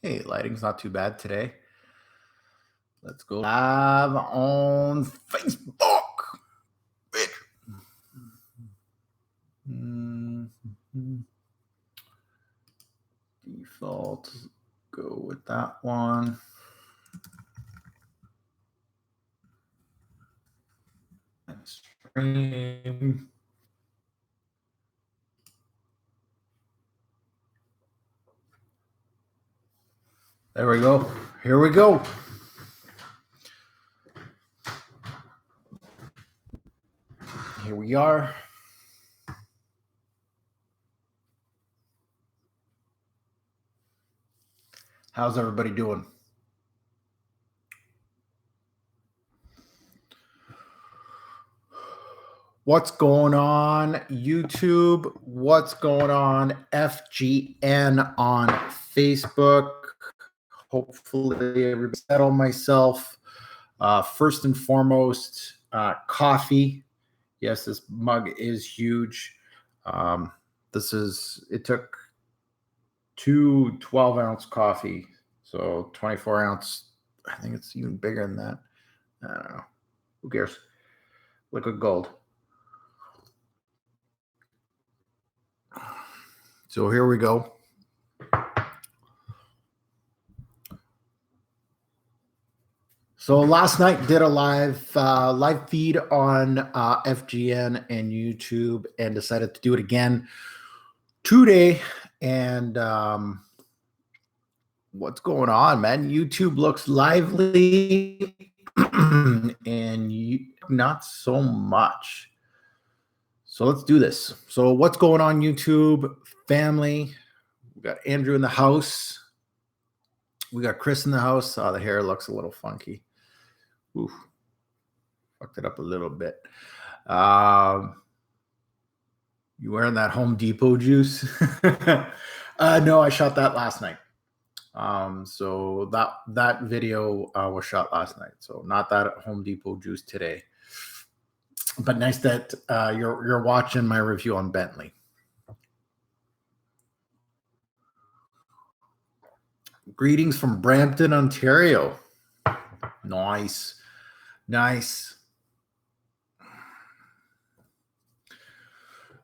Hey, lighting's not too bad today. Let's go live on Facebook. Default, go with that one. Stream. There we go. Here we go. Here we are. How's everybody doing? What's going on, YouTube? What's going on, FGN on Facebook? Hopefully, everybody settled myself. First and foremost, coffee. Yes, this mug is huge. It took two 12-ounce coffee, so 24-ounce. I think it's even bigger than that. I don't know. Who cares? Liquid gold. So here we go. So last night did a live feed on FGN and YouTube, and decided to do it again today. And what's going on, man? YouTube looks lively, and not so much. So let's do this. So what's going on, YouTube family? We got Andrew in the house. We got Chris in the house. Oh, the hair looks a little funky. Ooh, fucked it up a little bit. You wearing that Home Depot juice? No, I shot that last night. So that video was shot last night. So not that Home Depot juice today. But nice that you're watching my review on Bentley. Greetings from Brampton, Ontario. Nice.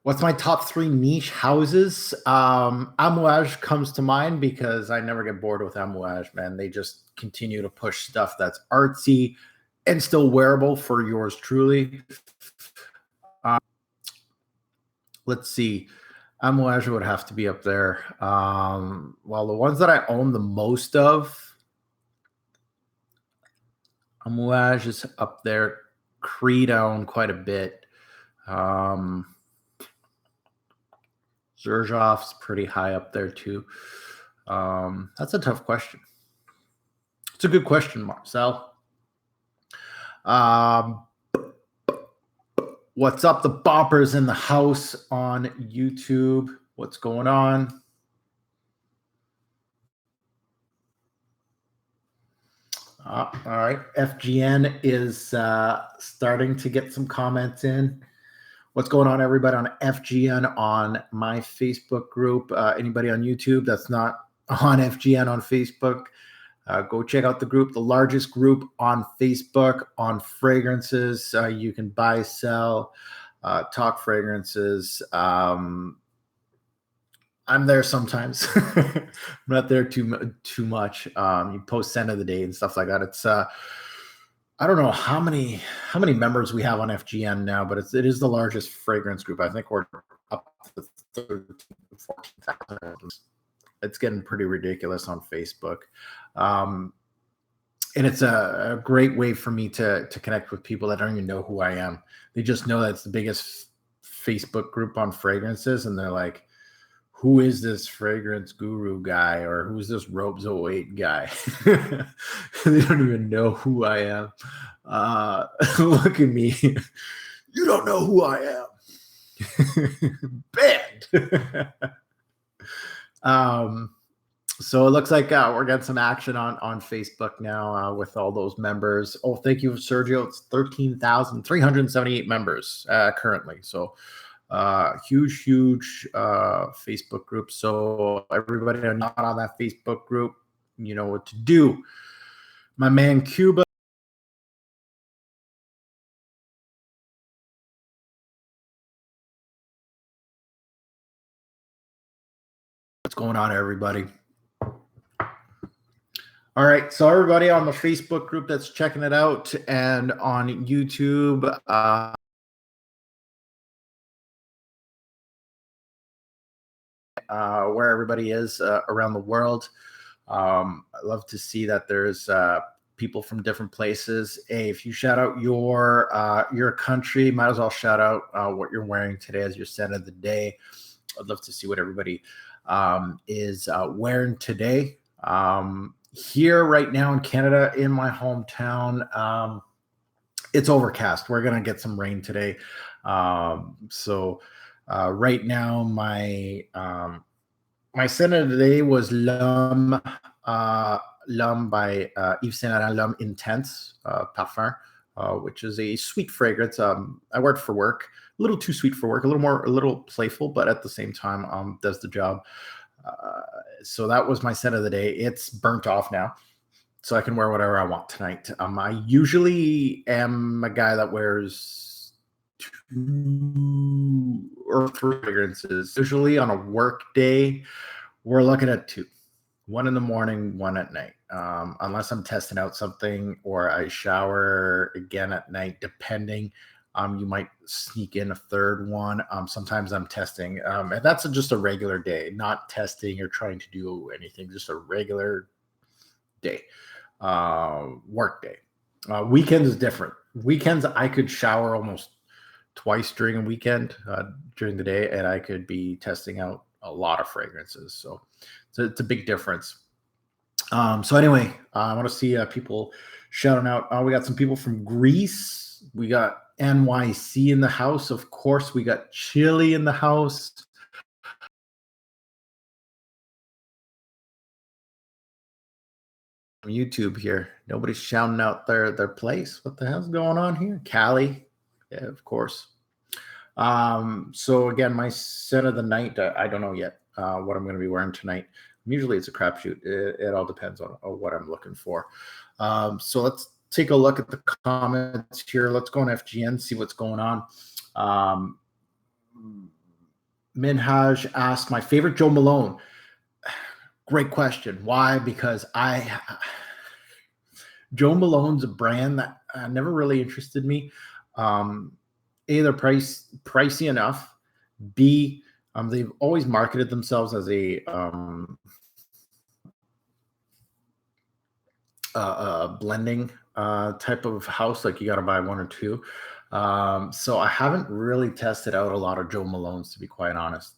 What's my top 3 niche houses? Amouage comes to mind because I never get bored with Amouage, man. They just continue to push stuff that's artsy and still wearable for yours truly. Let's see. Amouage would have to be up there. Well, the ones that I own the most of, Amouage is up there. Creed I own quite a bit. Xerjoff's pretty high up there too. That's a tough question. It's a good question, Marcel. What's up, the boppers in the house on YouTube? What's going on? All right, FGN is starting to get some comments in. What's going on, everybody on FGN on my Facebook group? Anybody on YouTube that's not on FGN on Facebook, go check out the group, the largest group on Facebook on fragrances. You can buy, sell, talk fragrances. I'm there sometimes. I'm not there too much. You post scent of the day and stuff like that. It's I don't know how many members we have on FGN now, but it is the largest fragrance group. I think we're up to 14,000. It's getting pretty ridiculous on Facebook. And it's a great way for me to connect with people that don't even know who I am. They just know that it's the biggest Facebook group on fragrances, and they're like, who is this fragrance guru guy, or who's this Robes08 guy? They don't even know who I am. Look at me. You don't know who I am. Banned. So it looks like we're getting some action on Facebook now with all those members. Oh, thank you, Sergio. It's 13,378 members currently. So Huge Facebook group. So everybody not on that Facebook group, you know what to do. My man Cuba. What's going on, everybody? All right, so everybody on the Facebook group that's checking it out and on YouTube, where everybody is around the world. I love to see that there's people from different places. Hey, if you shout out your country, might as well shout out what you're wearing today as your set of the day. I'd love to see what everybody is wearing today. Here right now in Canada, in my hometown, it's overcast. We're gonna get some rain today. So right now, my scent of the day was L'Homme by Yves Saint Laurent, L'Homme Intense Parfum, which is a sweet fragrance. I wear it for work. A little too sweet for work, a little playful, but at the same time does the job. So that was my scent of the day. It's burnt off now, so I can wear whatever I want tonight. I usually am a guy that wears 2 or 3 fragrances. Usually on a work day, we're looking at 2. 1 in the morning, 1 at night. Unless I'm testing out something or I shower again at night, depending. You might sneak in a 3rd one. Sometimes I'm testing. And that's just a regular day, not testing or trying to do anything, just a regular day, work day. Weekends is different. Weekends, I could shower almost twice during a weekend, during the day, and I could be testing out a lot of fragrances. So it's a big difference. So anyway, I want to see people shouting out. We got some people from Greece. We got NYC in the house. Of course, we got Chile in the house. YouTube here. Nobody's shouting out their place. What the hell's going on here? Cali, yeah, of course. So again, my set of the night, I don't know yet what I'm going to be wearing tonight. Usually it's a crapshoot. It all depends on what I'm looking for. So let's take a look at the comments here. Let's go on FGN, see what's going on. Minhaj asked, my favorite Joe Malone. Great question. Why? Because Joe Malone's a brand that never really interested me. A, they're pricey enough. B, they've always marketed themselves as a blending type of house. Like you got to buy 1 or 2. So I haven't really tested out a lot of Joe Malones, to be quite honest.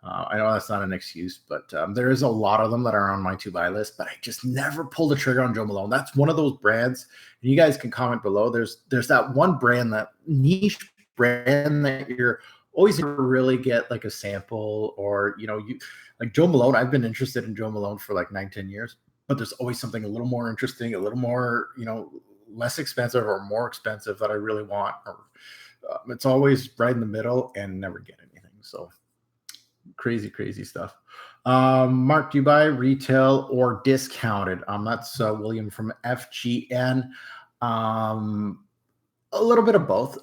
I know that's not an excuse, but there is a lot of them that are on my to buy list, but I just never pulled the trigger on Joe Malone. That's one of those brands. And you guys can comment below. There's that one brand, that niche brand that you're always going to really get like a sample, or you like Joe Malone. I've been interested in Joe Malone for like 9-10 years, but there's always something a little more interesting, a little more less expensive or more expensive that I really want. Or it's always right in the middle and never get anything. So crazy stuff. Mark, do you buy retail or discounted? That's William from FGN. A little bit of both.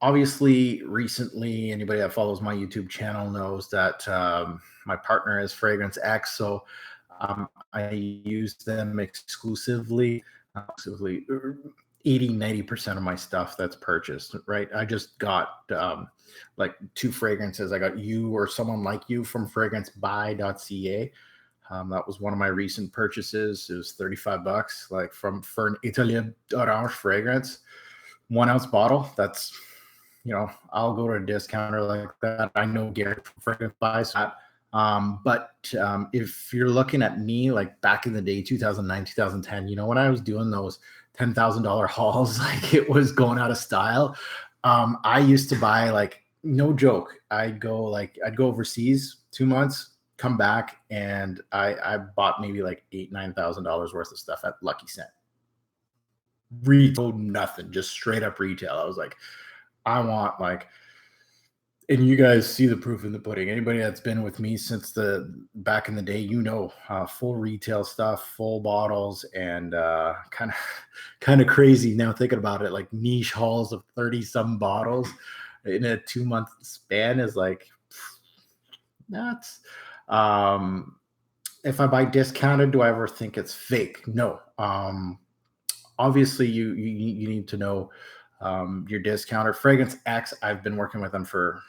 Obviously, recently, anybody that follows my YouTube channel knows that my partner is Fragrance X, so I use them exclusively. 80-90% of my stuff that's purchased, right? I just got like 2 fragrances. I got You or Someone Like You from fragrancebuy.ca. That was one of my recent purchases. It was $35, like for an Italien Orange fragrance, 1 ounce bottle. That's, I'll go to a discounter like that. I know Gary from Fragrance buys that. But if you're looking at me, like back in the day, 2009, 2010, when I was doing those $10,000 hauls, like it was going out of style. I used to buy, like, no joke, I'd go overseas 2 months, come back, and I bought maybe like $8,000-9,000 worth of stuff at Lucky Cent. Retail, nothing, just straight up retail. I was like, I want like And you guys see the proof in the pudding. Anybody that's been with me since the back in the day, full retail stuff, full bottles, and kind of crazy now thinking about it. Like niche hauls of 30 some bottles in a 2 month span is like nuts. Um, if I buy discounted, do I ever think it's fake? No. Obviously, you need to know your discounter. Fragrance X, I've been working with them for,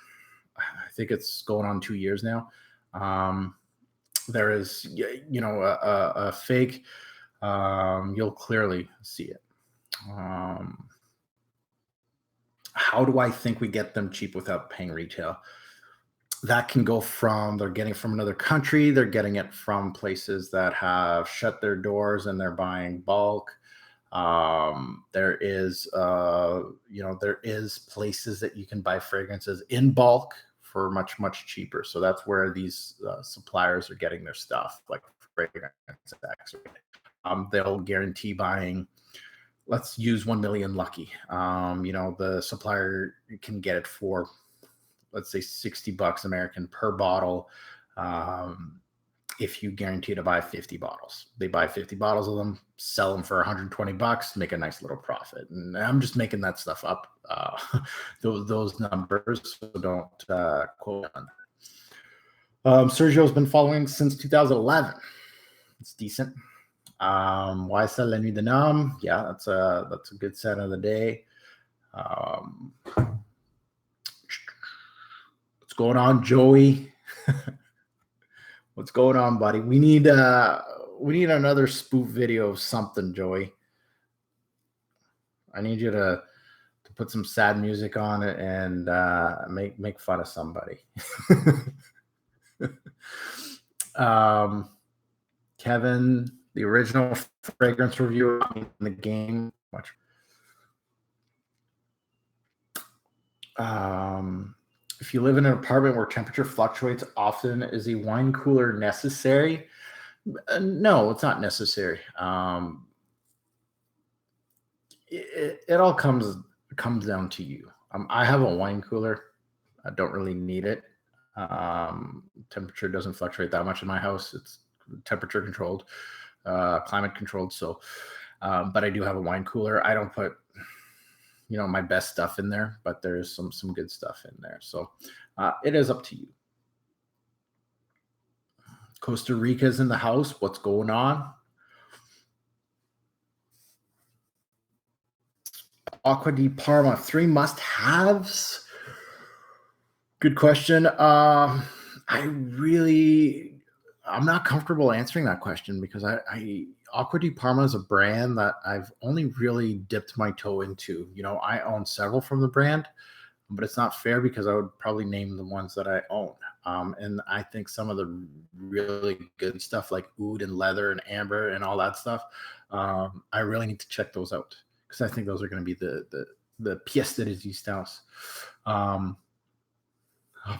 I think it's going on 2 years now. There is, a fake. You'll clearly see it. How do I think we get them cheap without paying retail? That can go from they're getting from another country, they're getting it from places that have shut their doors and they're buying bulk. There is places that you can buy fragrances in bulk for much much cheaper. So that's where these suppliers are getting their stuff, like Fragrance X. They'll guarantee buying. Let's use 1 million Lucky. The supplier can get it for, let's say, $60 American per bottle. If you guarantee to buy 50 bottles, they buy 50 bottles of them, sell them for $120, make a nice little profit. And I'm just making that stuff up, those numbers. So don't quote on that. Sergio's been following since 2011. It's decent. Why sell La Nuit de Nam? Yeah, that's a good set of the day. What's going on, Joey? What's going on, buddy? We need another spoof video of something, Joey. I need you to put some sad music on it and make fun of somebody. Kevin, the original fragrance review in the game. If you live in an apartment where temperature fluctuates often, is a wine cooler necessary? No, it's not necessary. It all comes down to you. I have a wine cooler. I don't really need it. Temperature doesn't fluctuate that much in my house. It's temperature controlled, climate controlled. So, but I do have a wine cooler. I don't put my best stuff in there, but there's some good stuff in there. So it is up to you. Costa Rica's in the house. What's going on? Aqua di Parma, 3 must-haves. Good question. I'm not comfortable answering that question because Aqua di Parma is a brand that I've only really dipped my toe into. I own several from the brand, but it's not fair because I would probably name the ones that I own. And I think some of the really good stuff like oud and leather and amber and all that stuff, I really need to check those out because I think those are going to be the pièce de résistance. I'll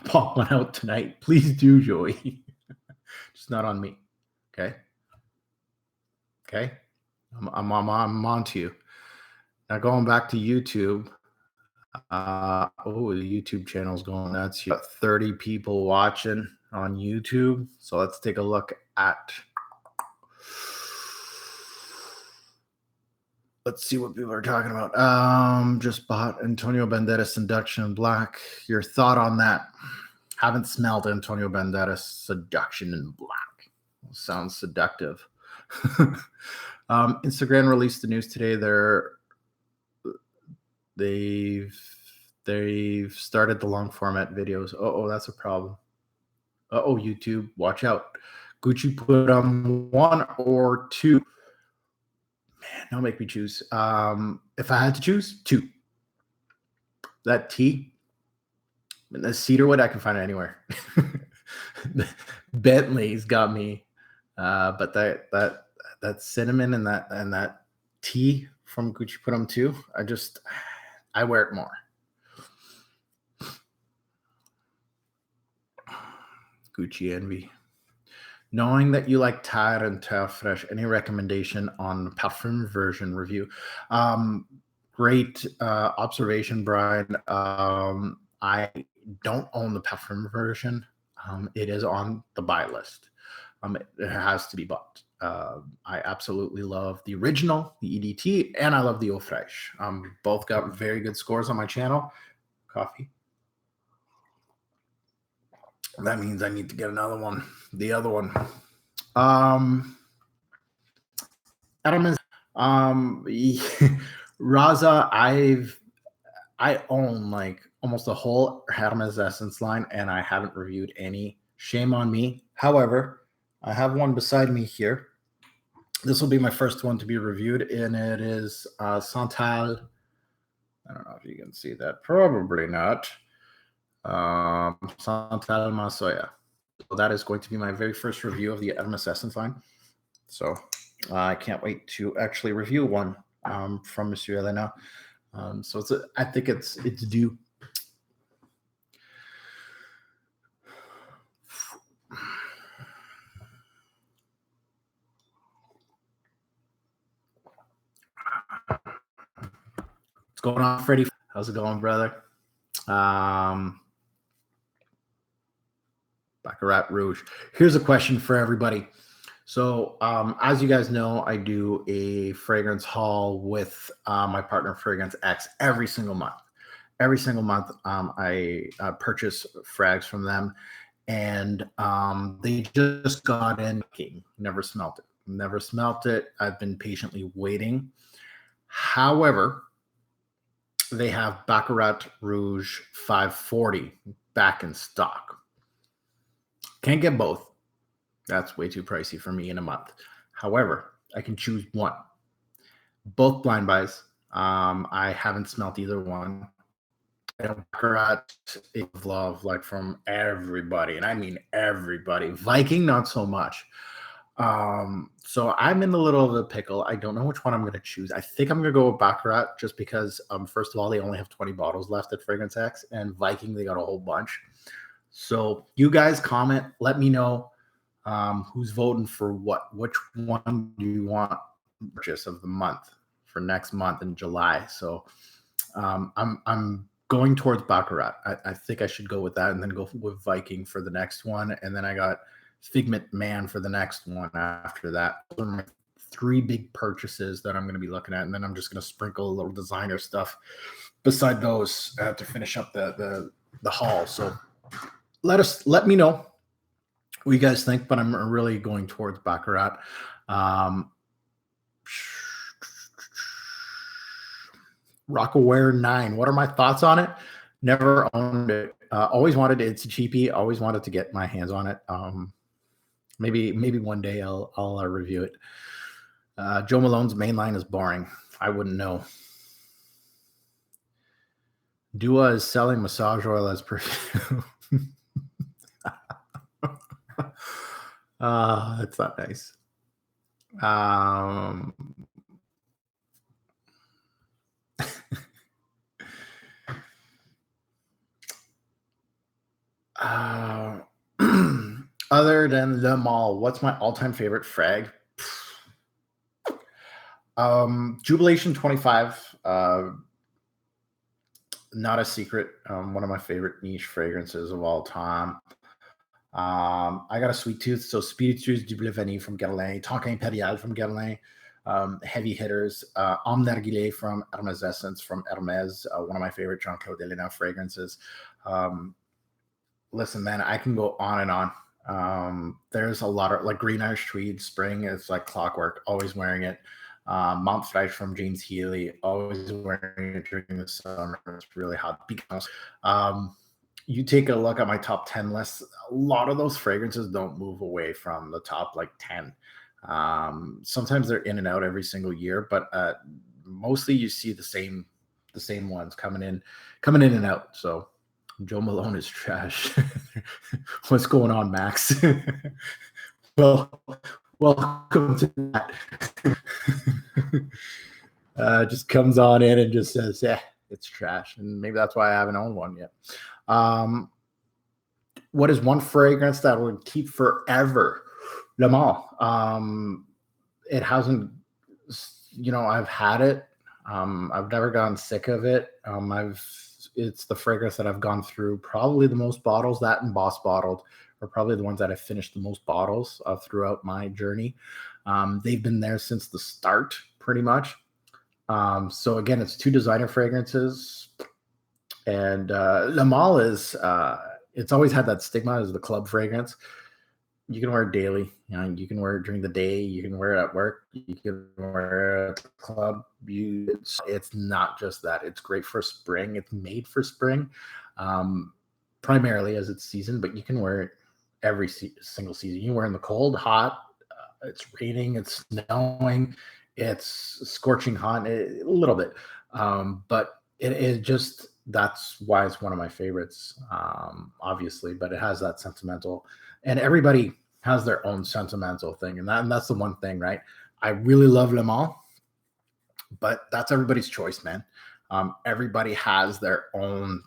pop one out tonight. Please do, Joey. Just not on me. Okay. I'm on to you. Now going back to YouTube. The YouTube channel's going nuts. You got 30 people watching on YouTube. So let's take a look at. Let's see what people are talking about. Just bought Antonio Banderas Seduction in Black. Your thought on that? Haven't smelled Antonio Banderas Seduction in Black. Sounds seductive. Instagram released the news today. They've started the long format videos. That's a problem. YouTube, watch out. Gucci put on 1 or 2. Man, don't make me choose. If I had to choose, 2. That tea, the cedarwood, I can find it anywhere. Bentley's got me, but that cinnamon and that tea from Gucci put on 2. I wear it more. Gucci envy. Knowing that you like Tire and Terre Fresh, any recommendation on Parfum version review? Great observation, Brian. I don't own the parfum version. It is on the buy list. It has to be bought. I absolutely love the original, the EDT, and I love the Eau Fraiche. Both got very good scores on my channel. Coffee. That means I need to get another one. The other one. Adam Raza, I own like almost the whole Hermes Essence line, and I haven't reviewed any. Shame on me. However, I have one beside me here. This will be my first one to be reviewed, and it is Santal. I don't know if you can see that. Probably not. Santal Masoya. So that is going to be my very first review of the Hermes Essence line. So I can't wait to actually review one from Monsieur Elena. So I think it's due. What's going on, Freddie? How's it going, brother? Baccarat Rouge. Here's a question for everybody. So as you guys know, I do a fragrance haul with my partner Fragrance X every single month. Every single month, I purchase frags from them, and they just got in. Never smelt it. Never smelt it. I've been patiently waiting. However, they have Baccarat Rouge 540 back in stock. Can't get both. That's way too pricey for me in a month. However, I can choose one. Both blind buys. I haven't smelt either one. Baccarat is love, like from everybody, and I mean everybody. Viking, not so much. So I'm in a little of a pickle. I don't know which one I'm going to choose. I think I'm going to go with Baccarat just because, first of all, they only have 20 bottles left at Fragrance X, and Viking, they got a whole bunch. So you guys comment, let me know who's voting for what. Which one do you want purchase of the month for next month in July? So I'm going towards Baccarat. I think I should go with that and then go with Viking for the next one. And then I got Figment Man for the next one after that. Those are my 3 big purchases that I'm going to be looking at. And then I'm just going to sprinkle a little designer stuff beside those to finish up the haul. So let me know what you guys think, but I'm really going towards Baccarat. Rockaware 9. What are my thoughts on it? Never owned it. Always wanted it. It's cheapy. Always wanted to get my hands on it. Maybe one day I'll review it. Joe Malone's main line is boring. I wouldn't know. Dua is selling massage oil as perfume. That's not nice. Other than them all, what's my all-time favorite frag? Jubilation 25. Not a secret. One of my favorite niche fragrances of all time. I got a sweet tooth, so Spiritueuse du Bleu from Guerlain, Tonka Imperial from Guerlain, heavy hitters, Homme Narguilé from Hermes Essence from Hermes, one of my favorite Jean-Claude Elena fragrances. Listen, man, I can go on and on. There's a lot of, like, Green Irish Tweed Spring is like clockwork, always wearing it. Montfresh from James Healy, always wearing it during the summer. It's really hot. Because you take a look at my top 10 lists, a lot of those fragrances don't move away from the top like 10. Sometimes they're in and out every single year, but mostly you see the same ones coming in and out. So Joe Malone is trash. What's going on, Max? Well, welcome to that. Just comes on in and just says, yeah, it's trash. And maybe that's why I haven't owned one yet. What is one fragrance that would keep forever? Le Mans. It hasn't, I've had it. I've never gotten sick of it. I've it's the fragrance that I've gone through probably the most bottles. That and Boss Bottled are probably the ones that I've finished the most bottles of throughout my journey. They've been there since the start, pretty much. So again, it's 2 designer fragrances, and Le Male is it's always had that stigma as the club fragrance. You can wear it daily. You can wear it during the day. You can wear it at work. You can wear it at the club. It's not just that. It's great for spring. It's made for spring, primarily as it's season, but you can wear it every single season. You can wear it in the cold, hot. It's raining. It's snowing. It's scorching hot a little bit, but it just, that's why it's one of my favorites, obviously. But it has that sentimental, and everybody has their own sentimental thing, and that's the one thing, right? I really love Le Male, but that's everybody's choice, man. Everybody has their own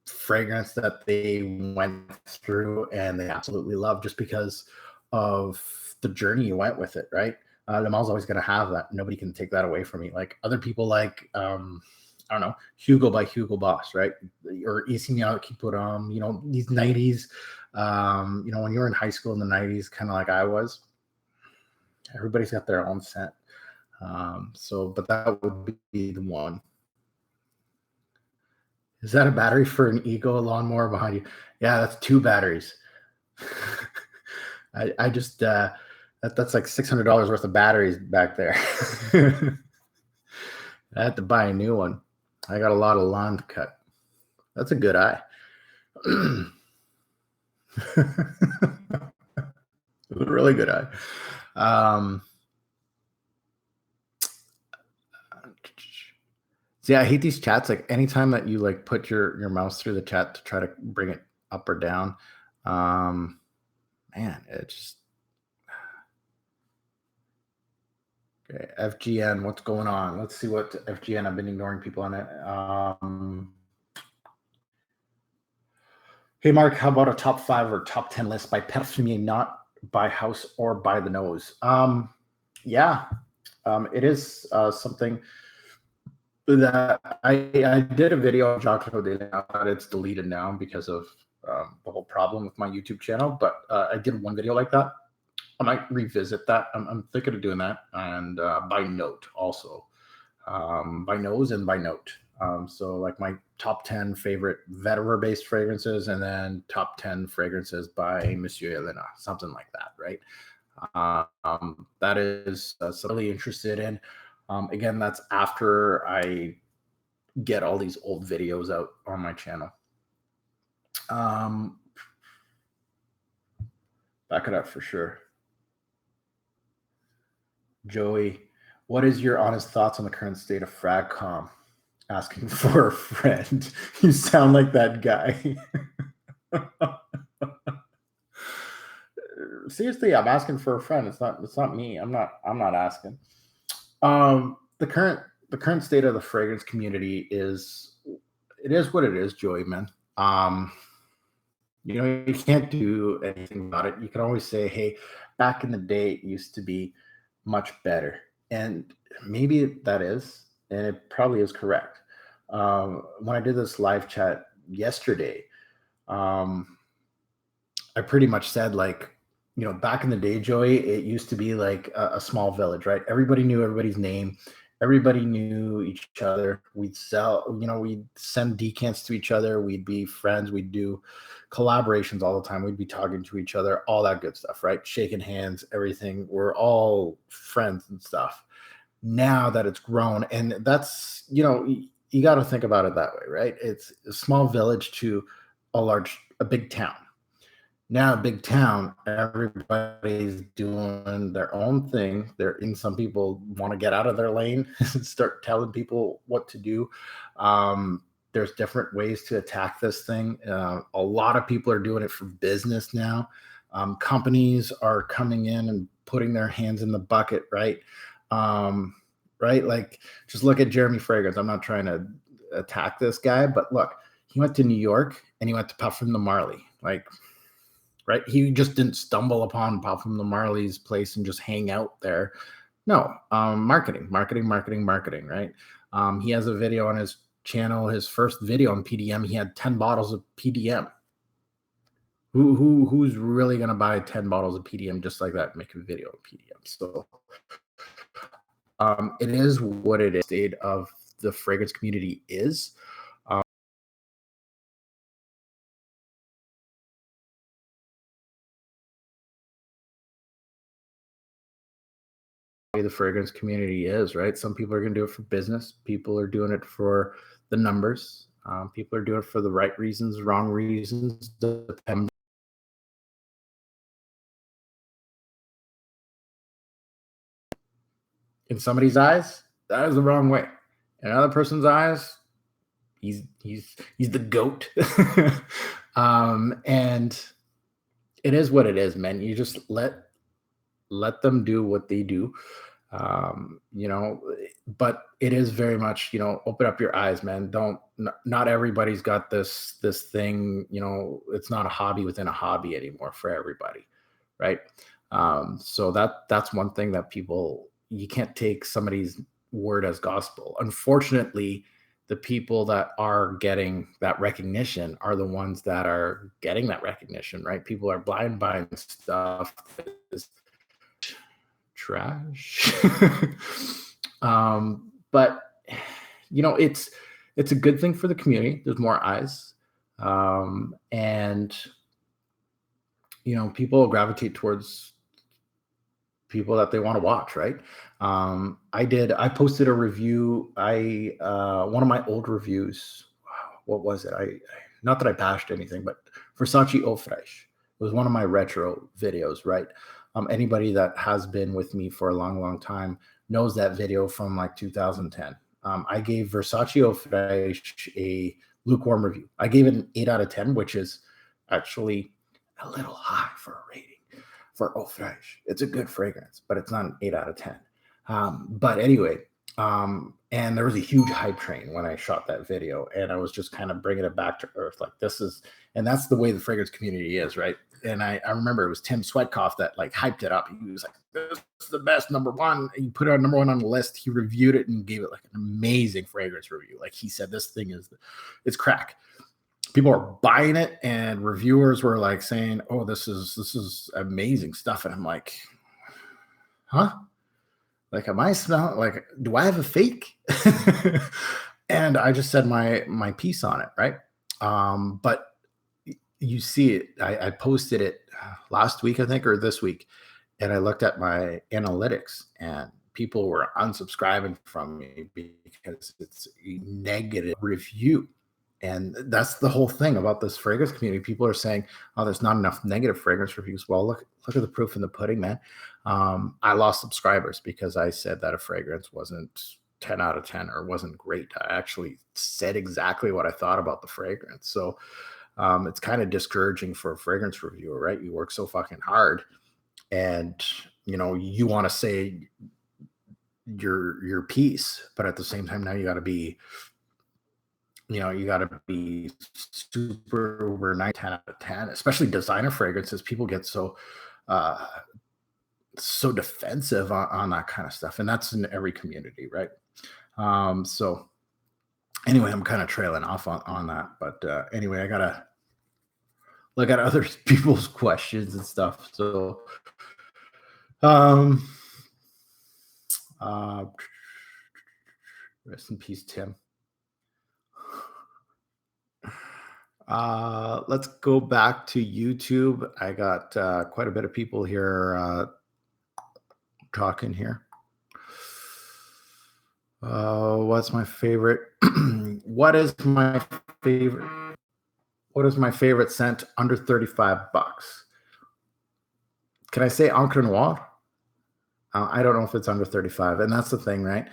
fragrance that they went through and they absolutely love, just because of the journey you went with it, right? Le Male's always going to have that. Nobody can take that away from me. Like other people, like I don't know, Hugo by Hugo Boss, right? Or Isigny qui Puram, these 90s, when you were in high school in the 90s, kind of like I was, everybody's got their own scent. But that would be the one. Is that a battery for an Ego lawnmower behind you? Yeah, that's 2 batteries. I just, that's like $600 worth of batteries back there. I had to buy a new one. I got a lot of lawn to cut. That's a good eye. It was a really good eye. Yeah, I hate these chats. Like anytime that you like put your mouse through the chat to try to bring it up or down, man, it just. Okay, FGN, what's going on? Let's see what FGN. I've been ignoring people on it. Hey, Mark, how about a top 5 or top 10 list by Perfumier, not by house or by the nose? Yeah, it is something that I did a video on Jacques Audet. It's deleted now because of the whole problem with my YouTube channel, but I did one video like that. I might revisit that. I'm thinking of doing that, and by note also, by nose and by note. So like my top 10 favorite vetiver-based fragrances, and then top 10 fragrances by Monsieur Elena, something like that, right? That is something I'm really interested in. Again, that's after I get all these old videos out on my channel. Back it up for sure. Joey, what is your honest thoughts on the current state of Fragcom? Asking for a friend. You sound like that guy. Seriously, I'm asking for a friend. It's not me. I'm not asking. The current state of the fragrance community is what it is, Joey, man. You can't do anything about it. You can always say, hey, back in the day, it used to be much better. And maybe that is, and it probably is correct. When I did this live chat yesterday, I pretty much said, like, back in the day, Joey, it used to be like a small village, right? Everybody knew everybody's name. Everybody knew each other. We'd we'd send decants to each other. We'd be friends. We'd do collaborations all the time. We'd be talking to each other, all that good stuff, right? Shaking hands, everything. We're all friends and stuff. Now that it's grown, and that's, you got to think about it that way, right? It's a small village to a big town. Now, a big town, everybody's doing their own thing. Some people want to get out of their lane and start telling people what to do. There's different ways to attack this thing. A lot of people are doing it for business now. Companies are coming in and putting their hands in the bucket, right? Right? Like, just look at Jeremy Fragrance. I'm not trying to attack this guy, but look, he went to New York and he went to Parfum de Marly. Like, right? He just didn't stumble upon Parfum de Marly's place and just hang out there. No, marketing, right? He has a video on his channel, his first video on PDM, he had 10 bottles of PDM. Who's really gonna buy 10 bottles of PDM just like that and make a video of PDM? So it is what it is. State of the fragrance community is. The fragrance community is, right? Some people are going to do it for business. People are doing it for the numbers. People are doing it for the right reasons, wrong reasons. In somebody's eyes, that is the wrong way. In another person's eyes, he's the goat. And it is what it is, man. You just let them do what they do. But it is very much, open up your eyes, man. Not everybody's got this thing, it's not a hobby within a hobby anymore for everybody, right? So that's one thing that you can't take somebody's word as gospel. Unfortunately, the people that are getting that recognition are the ones that are getting that recognition, right? People are blind buying stuff that is trash. But it's a good thing for the community. There's more eyes. And people gravitate towards people that they want to watch, right? I posted a review. One of my old reviews, what was it? Not that I bashed anything, but Versace Eau Fraiche. It was one of my retro videos, right? Anybody that has been with me for a long, long time knows that video from like 2010. I gave Versace Eau Fraiche a lukewarm review. I gave it an 8 out of 10, which is actually a little high for a rating for Eau Fraiche. It's a good fragrance, but it's not an 8 out of 10. But anyway, and there was a huge hype train when I shot that video, and I was just kind of bringing it back to earth. Like and that's the way the fragrance community is, right? And I remember it was Tim Sweatkoff that like hyped it up. He was like, "This is the best #1." He put it on #1 on the list. He reviewed it and gave it like an amazing fragrance review. Like he said, this thing it's crack. People are buying it, and reviewers were like saying, "Oh, this is amazing stuff." And I'm like, huh? Like, am I smelling like, do I have a fake? And I just said my piece on it, right? But you see it. I posted it last week, I think, or this week, and I looked at my analytics, and people were unsubscribing from me because it's a negative review. And that's the whole thing about this fragrance community. People are saying, "Oh, there's not enough negative fragrance reviews." Well, look at the proof in the pudding, man. I lost subscribers because I said that a fragrance wasn't 10 out of 10 or wasn't great. I actually said exactly what I thought about the fragrance. So it's kind of discouraging for a fragrance reviewer, right? You work so fucking hard, and you want to say your piece, but at the same time, now you got to be super over 10 out of 10, especially designer fragrances. People get so defensive on that kind of stuff. And that's in every community, right? So anyway, I'm kind of trailing off on that. But anyway, I got to look at other people's questions and stuff. So rest in peace, Tim. Let's go back to YouTube. I got quite a bit of people here talking here. What's my favorite? What is my favorite scent under $35? Can I say Encre Noire? I don't know if it's under 35, and that's the thing, right?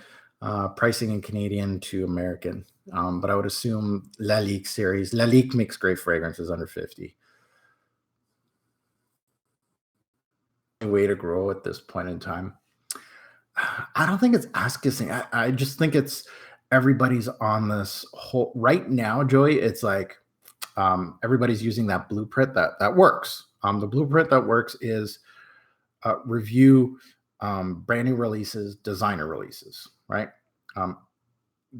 Pricing in Canadian to American. But I would assume Lalique series. Lalique makes great fragrances under 50. Way to grow at this point in time. I don't think it's ass kissing. I just think it's everybody's on this whole right now, Joey. It's like everybody's using that blueprint that works. The blueprint that works is review brand new releases, designer releases, right?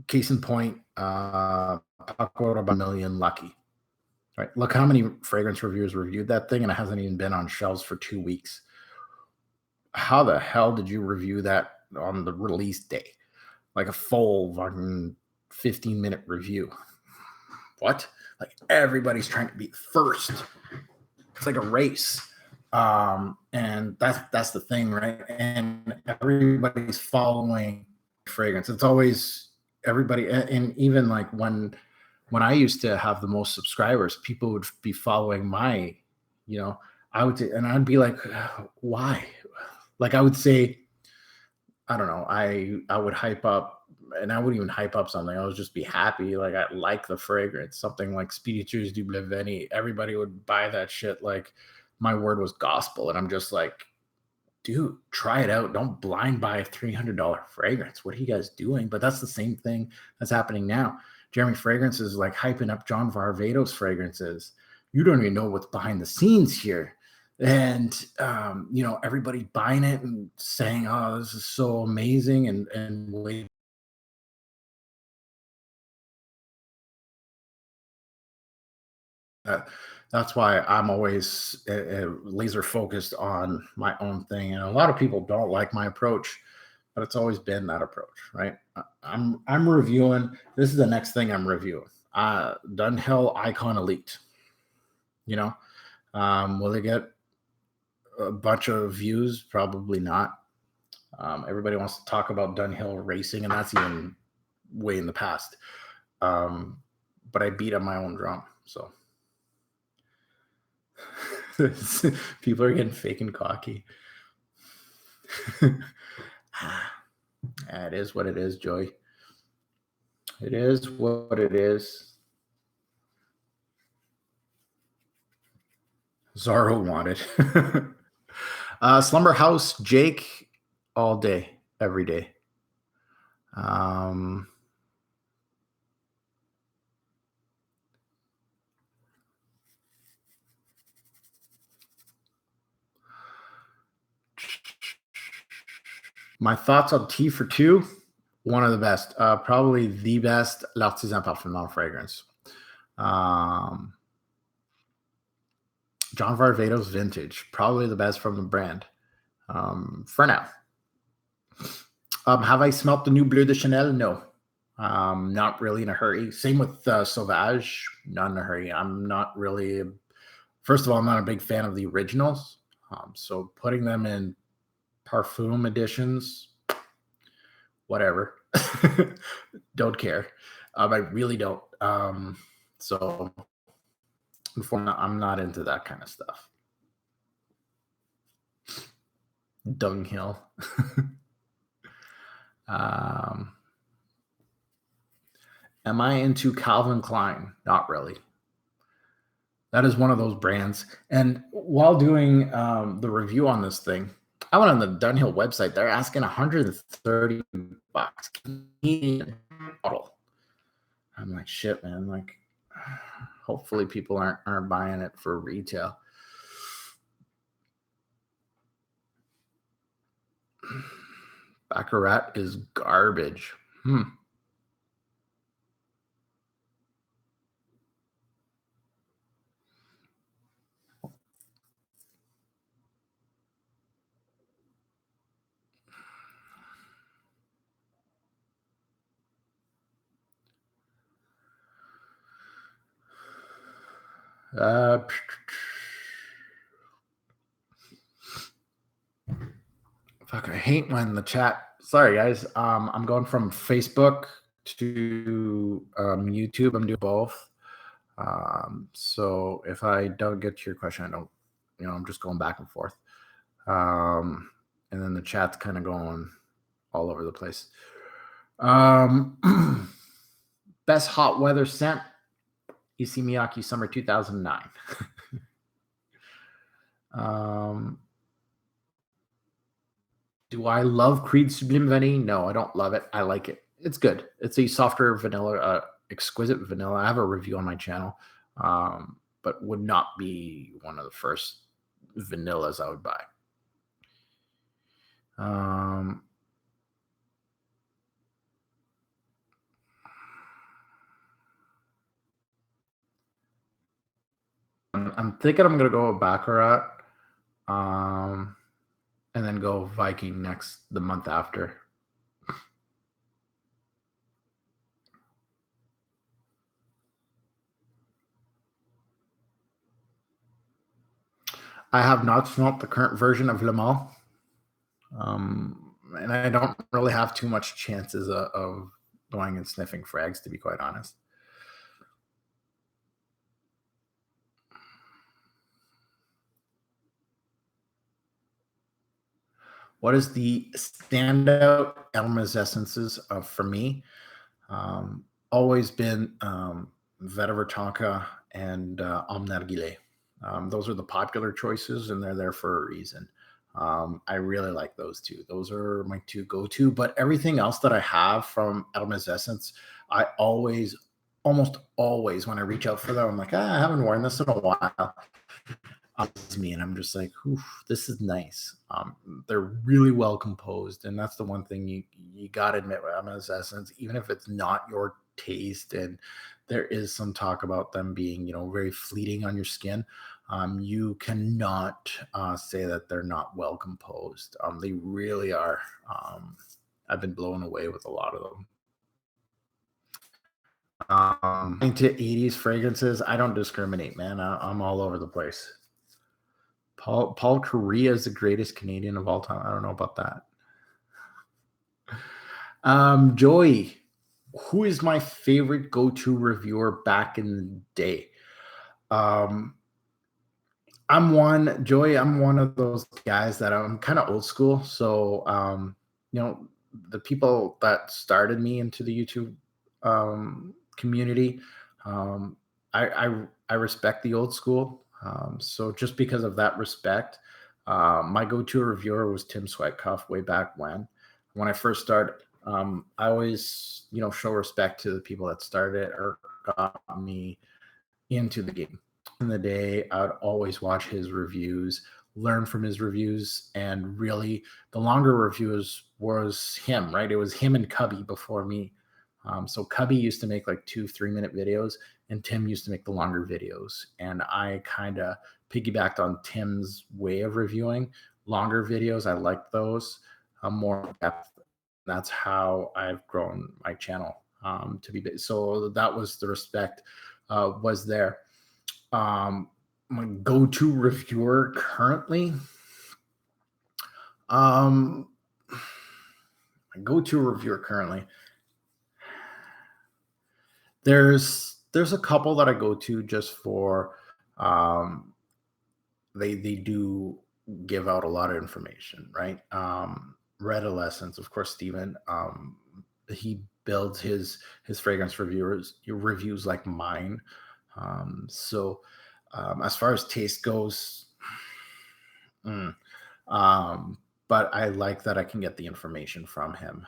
case in point, Paco Rabanne Million Lucky. Right? Look how many fragrance reviewers reviewed that thing, and it hasn't even been on shelves for 2 weeks. How the hell did you review that on the release day? Like a full fucking 15-minute review. What? Like everybody's trying to be first. It's like a race. And that's the thing, right? And everybody's following fragrance. It's always everybody, and even like when I used to have the most subscribers, people would be following my, I would, and I'd be like, why? Like I would say, I don't know, I would hype up, and I wouldn't even hype up something. I would just be happy, like I like the fragrance, something like Spiritueuse du Bleveni. Everybody would buy that shit like my word was gospel, and I'm just like, dude, try it out. Don't blind buy a $300 fragrance. What are you guys doing? But that's the same thing that's happening now. Jeremy Fragrance is like hyping up John Varvatos fragrances. You don't even know what's behind the scenes here. And, everybody buying it and saying, oh, this is so amazing. And wait. That's why I'm always laser focused on my own thing. And a lot of people don't like my approach, but it's always been that approach, right? I'm reviewing. This is the next thing I'm reviewing. Dunhill Icon Elite. Will they get a bunch of views? Probably not. Everybody wants to talk about Dunhill racing, and that's even way in the past. But I beat on my own drum, so. People are getting fake and cocky. It is what it is, Joey. It is what it is. Zorro wanted. Slumber House, Jake, all day, every day. My thoughts on Tea for Two, one of the best, probably the best L'Artisan Parfumeur fragrance. John Varvatos Vintage, probably the best from the brand for now. Have I smelt the new Bleu de Chanel? No. Not really in a hurry. Same with Sauvage, not in a hurry. I'm not really, first of all, I'm not a big fan of the originals. So putting them in Parfum editions, whatever. Don't care. I really don't. So I'm not into that kind of stuff. Dunghill. Am I into Calvin Klein? Not really. That is one of those brands. And while doing the review on this thing, I went on the Dunhill website. They're asking $130 Canadian bottle. I'm like, shit, man. Like, hopefully people aren't buying it for retail. Baccarat is garbage. Fuck, I hate when the chat. Sorry, guys. I'm going from Facebook to YouTube. I'm doing both. So if I don't get to your question, I don't. I'm just going back and forth. And then the chat's kind of going all over the place. Best hot weather scent, Issey Miyake Summer 2009. Do I love Creed Sublime Vanille? No, I don't love it. I like it. It's good. It's a softer vanilla, exquisite vanilla. I have a review on my channel, but would not be one of the first vanillas I would buy. I'm thinking I'm gonna go Baccarat, and then go Viking the month after. I have not smoked the current version of Le Mans, and I don't really have too much chances of going and sniffing frags, to be quite honest. What is the standout Elmer's essences for me? Always been Vetiver Tonka and Omnargile. Those are the popular choices, and they're there for a reason. I really like those two. Those are my two go-to. But everything else that I have from Elmer's Essence, I almost always, when I reach out for them, I'm like, I haven't worn this in a while. It's me, and I'm just like, this is nice. They're really well composed, and that's the one thing you gotta admit with Elmer's Essence, even if it's not your taste, and there is some talk about them being, very fleeting on your skin. You cannot say that they're not well composed. They really are. I've been blown away with a lot of them. Into 80s fragrances, I don't discriminate, man. I'm all over the place. Paul Correa is the greatest Canadian of all time. I don't know about that. Joey, who is my favorite go-to reviewer back in the day? I'm one of those guys that I'm kind of old school. So, the people that started me into the YouTube community, I respect the old school. So just because of that respect, my go-to reviewer was Tim Sweatcuff way back when I first started. I always, show respect to the people that started or got me into the game. In the day, I would always watch his reviews, learn from his reviews, and really the longer reviews was him, right? It was him and Cubby before me. So Cubby used to make like 2-3 minute videos, and Tim used to make the longer videos. And I kind of piggybacked on Tim's way of reviewing longer videos. I like those more depth. That's how I've grown my channel to be big. So that was the respect was there. My go-to reviewer currently, my go-to reviewer currently, there's a couple that I go to just for they do give out a lot of information, right? Red Adolescence, of course, Steven. He builds his fragrance reviews like mine. So as far as taste goes, but I like that I can get the information from him.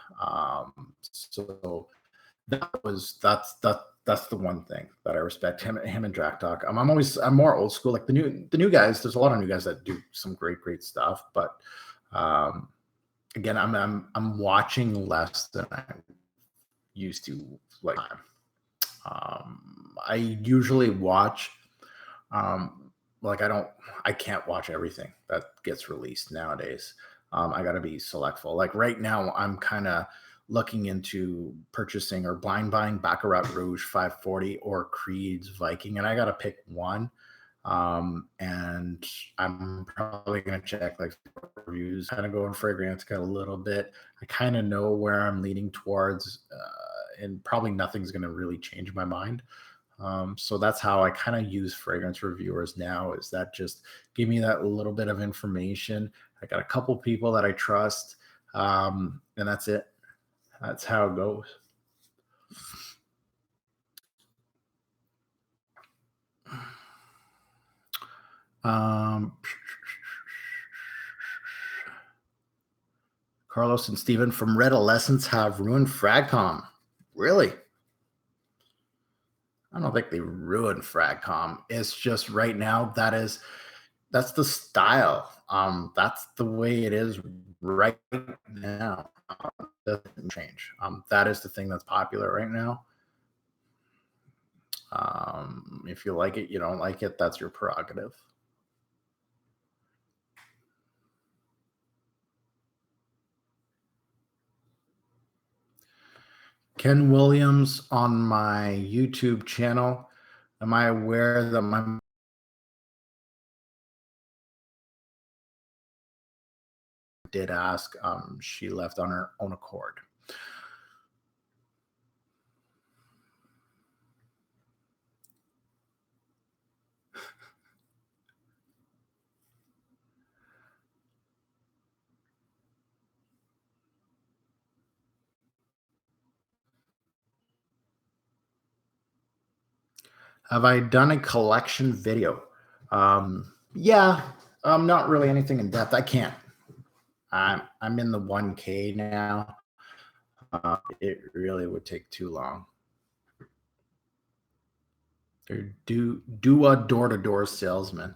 So that's the one thing that I respect him and Jack Talk. I'm more old school. Like the new guys, there's a lot of new guys that do some great stuff, but again, I'm watching less than I used to. Like I usually watch like I can't watch everything that gets released nowadays. I got to be selectful. Like right now, I'm kind of looking into purchasing or blind buying Baccarat Rouge 540 or Creed's Viking, and I got to pick one. And I'm probably going to check like reviews, kind of go in fragrance a little bit. I kind of know where I'm leaning towards, and probably nothing's going to really change my mind. So that's how I kind of use fragrance reviewers now, is that just give me that little bit of information. I got a couple people that I trust, and that's it. That's how it goes. Carlos and Steven from Red Adolescence have ruined Fragcom. Really? I don't think they ruined Fragcom. It's just right now that's the style. That's the way it is right now. Doesn't change. That is the thing that's popular right now. If you like it, you don't like it, that's your prerogative. Ken Williams on my YouTube channel. Am I aware that my did ask? She left on her own accord. Have I done a collection video? Yeah, not really anything in depth. I can't. I'm in the 1K now. It really would take too long. Do a door to door salesman.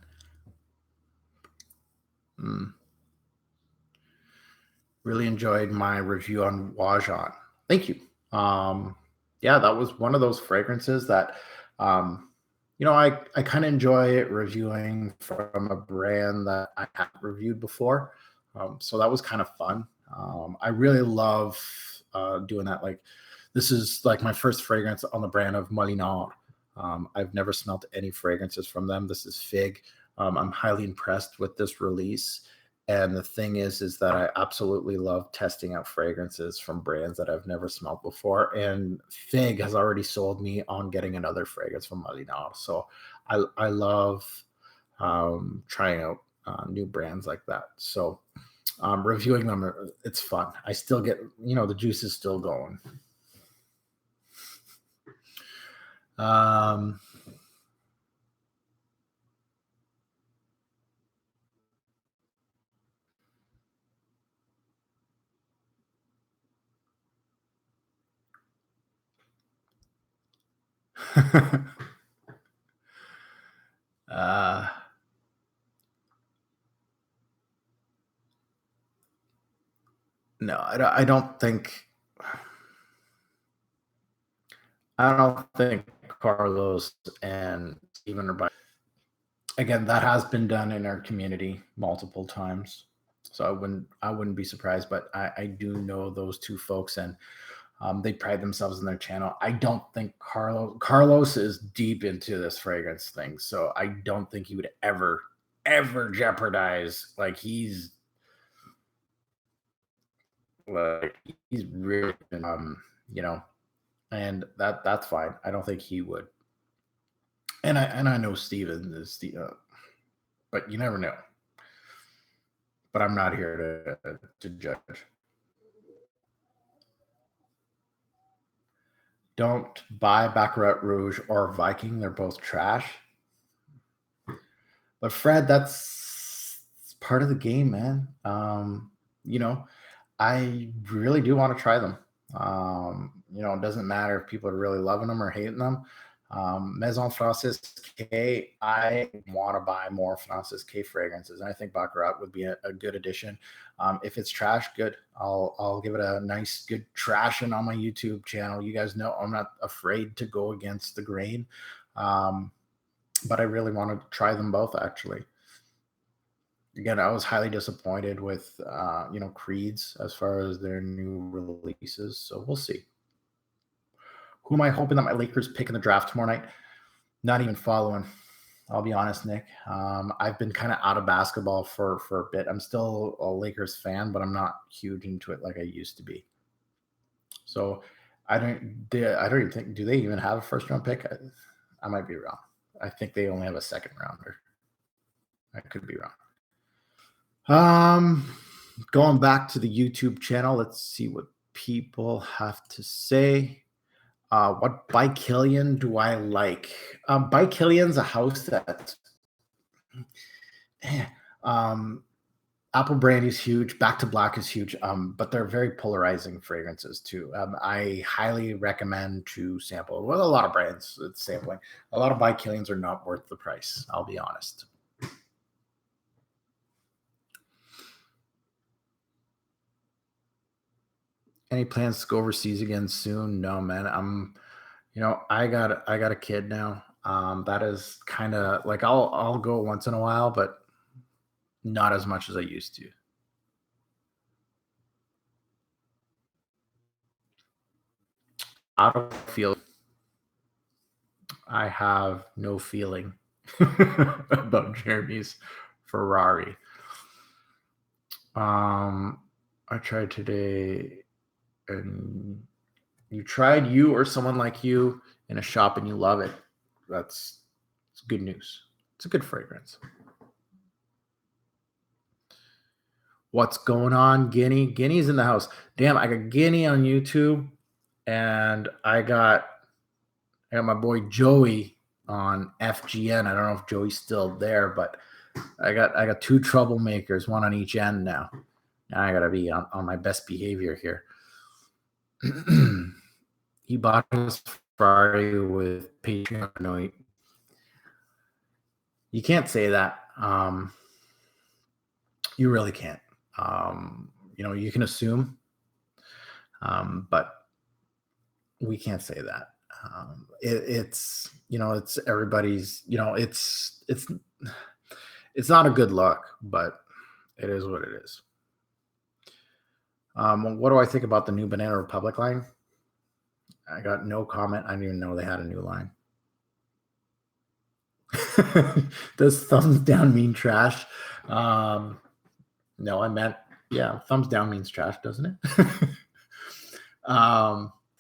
Really enjoyed my review on Wajan. Thank you. Yeah, that was one of those fragrances that, I kind of enjoy reviewing from a brand that I haven't reviewed before. So that was kind of fun. I really love doing that. Like, this is like my first fragrance on the brand of Molinard. I've never smelled any fragrances from them. This is Fig. I'm highly impressed with this release. And the thing is that I absolutely love testing out fragrances from brands that I've never smelled before. And Fig has already sold me on getting another fragrance from Molinard. So I love trying out new brands like that. So reviewing them, it's fun. I still get, the juice is still going. uh, no, I don't think. I don't think Carlos and Steven are by. Again, that has been done in our community multiple times, so I wouldn't be surprised. But I do know those two folks, and they pride themselves in their channel. I don't think Carlos is deep into this fragrance thing, so I don't think he would ever jeopardize. He's really you know, and that's fine. I don't think he would. And I know Steven is but you never know. But I'm not here to judge. Don't buy Baccarat Rouge or Viking. They're both trash. But Fred, that's part of the game, man. You know, I really do want to try them. It doesn't matter if people are really loving them or hating them. Maison Francis K, I want to buy more Francis K fragrances. And I think Baccarat would be a good addition. If it's trash, good. I'll give it a nice, good trashing on my YouTube channel. You guys know I'm not afraid to go against the grain. But I really want to try them both, actually. Again, I was highly disappointed with Creeds as far as their new releases. So we'll see. Who am I hoping that my Lakers pick in the draft tomorrow night? Not even following. I'll be honest, Nick. I've been kind of out of basketball for a bit. I'm still a Lakers fan, but I'm not huge into it like I used to be. So I don't even think, do they even have a first round pick? I might be wrong. I think they only have a second rounder. I could be wrong. Going back to the YouTube channel, let's see what people have to say. What By Killian do I like? By Killian's a house that Apple Brandy is huge, Back to Black is huge, but they're very polarizing fragrances too. I highly recommend to sample. Well, a lot of brands, it's sampling. A lot of By Killians are not worth the price, I'll be honest. Any plans to go overseas again soon? No, man. I got a kid now. That is kind of like I'll go once in a while, but not as much as I used to. I don't feel. I have no feeling about Jeremy's Ferrari. I tried today, and you or someone like you in a shop, and you love it. It's good news. It's a good fragrance. What's going on, Guinea? Guinea's in the house. Damn, I got Guinea on YouTube, and I got my boy Joey on FGN. I don't know if Joey's still there, but I got two troublemakers, one on each end now. Now I gotta be on my best behavior here. He bought his Ferrari with Patreon. No, you can't say that. You really can't. You can assume, but we can't say that. It's everybody's. It's not a good look, but it is what it is. What do I think about the new Banana Republic line? I got no comment. I didn't even know they had a new line. Does thumbs down mean trash? No, I meant, yeah, thumbs down means trash, doesn't it?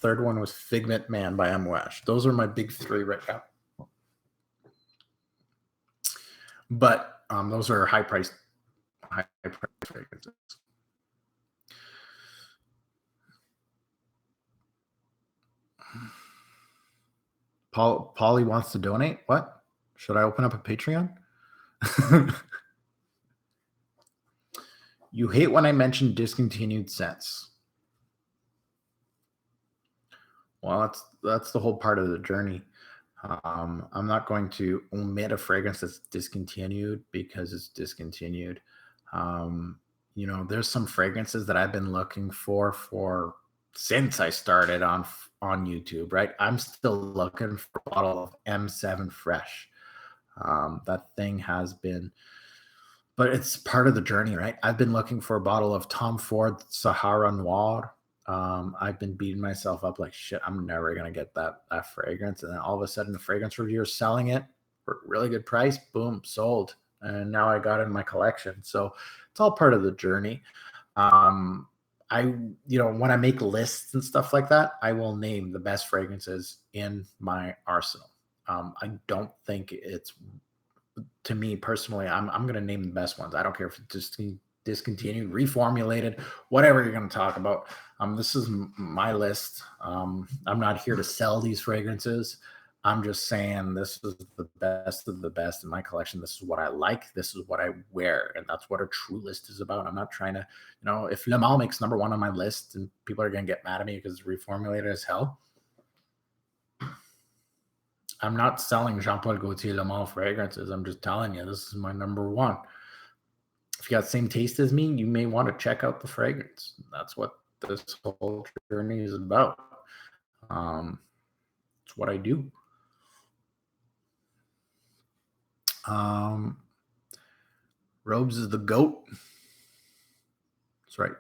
Third one was Figment Man by Amwash. Those are my big three right now. But those are high priced fragrances. Polly wants to donate. What? Should I open up a Patreon? You hate when I mention discontinued scents. Well, that's the whole part of the journey. I'm not going to omit a fragrance that's discontinued because it's discontinued. There's some fragrances that I've been looking for since I started on YouTube, right? I'm still looking for a bottle of M7 Fresh. That thing has been, but it's part of the journey, right? I've been looking for a bottle of Tom Ford Sahara Noir. I've been beating myself up like shit. I'm never gonna get that fragrance, and then all of a sudden, the fragrance reviewer is selling it for a really good price. Boom, sold, and now I got it in my collection. So it's all part of the journey. When I make lists and stuff like that, I will name the best fragrances in my arsenal. I don't think it's, to me personally, I'm going to name the best ones. I don't care if it's just discontinued, reformulated, whatever you're going to talk about. This is my list. I'm not here to sell these fragrances. I'm just saying this is the best of the best in my collection. This is what I like. This is what I wear. And that's what a true list is about. I'm not trying to, if Le Male makes number one on my list and people are going to get mad at me because it's reformulated as hell, I'm not selling Jean-Paul Gaultier Le Male fragrances. I'm just telling you, this is my number one. If you got the same taste as me, you may want to check out the fragrance. That's what this whole journey is about. It's what I do. Robes is the GOAT. That's right.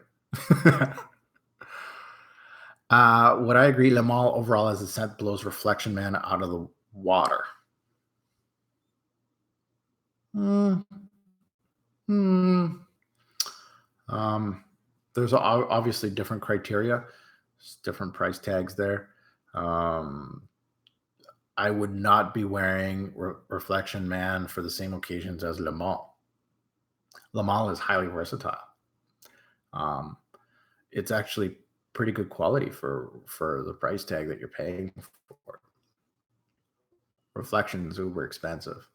Would I agree? Le Male overall as a scent blows Reflection Man out of the water. There's obviously different criteria, different price tags there. I would not be wearing Reflection Man for the same occasions as Le Male. Le Male is highly versatile. It's actually pretty good quality for the price tag that you're paying for. Reflection is uber expensive.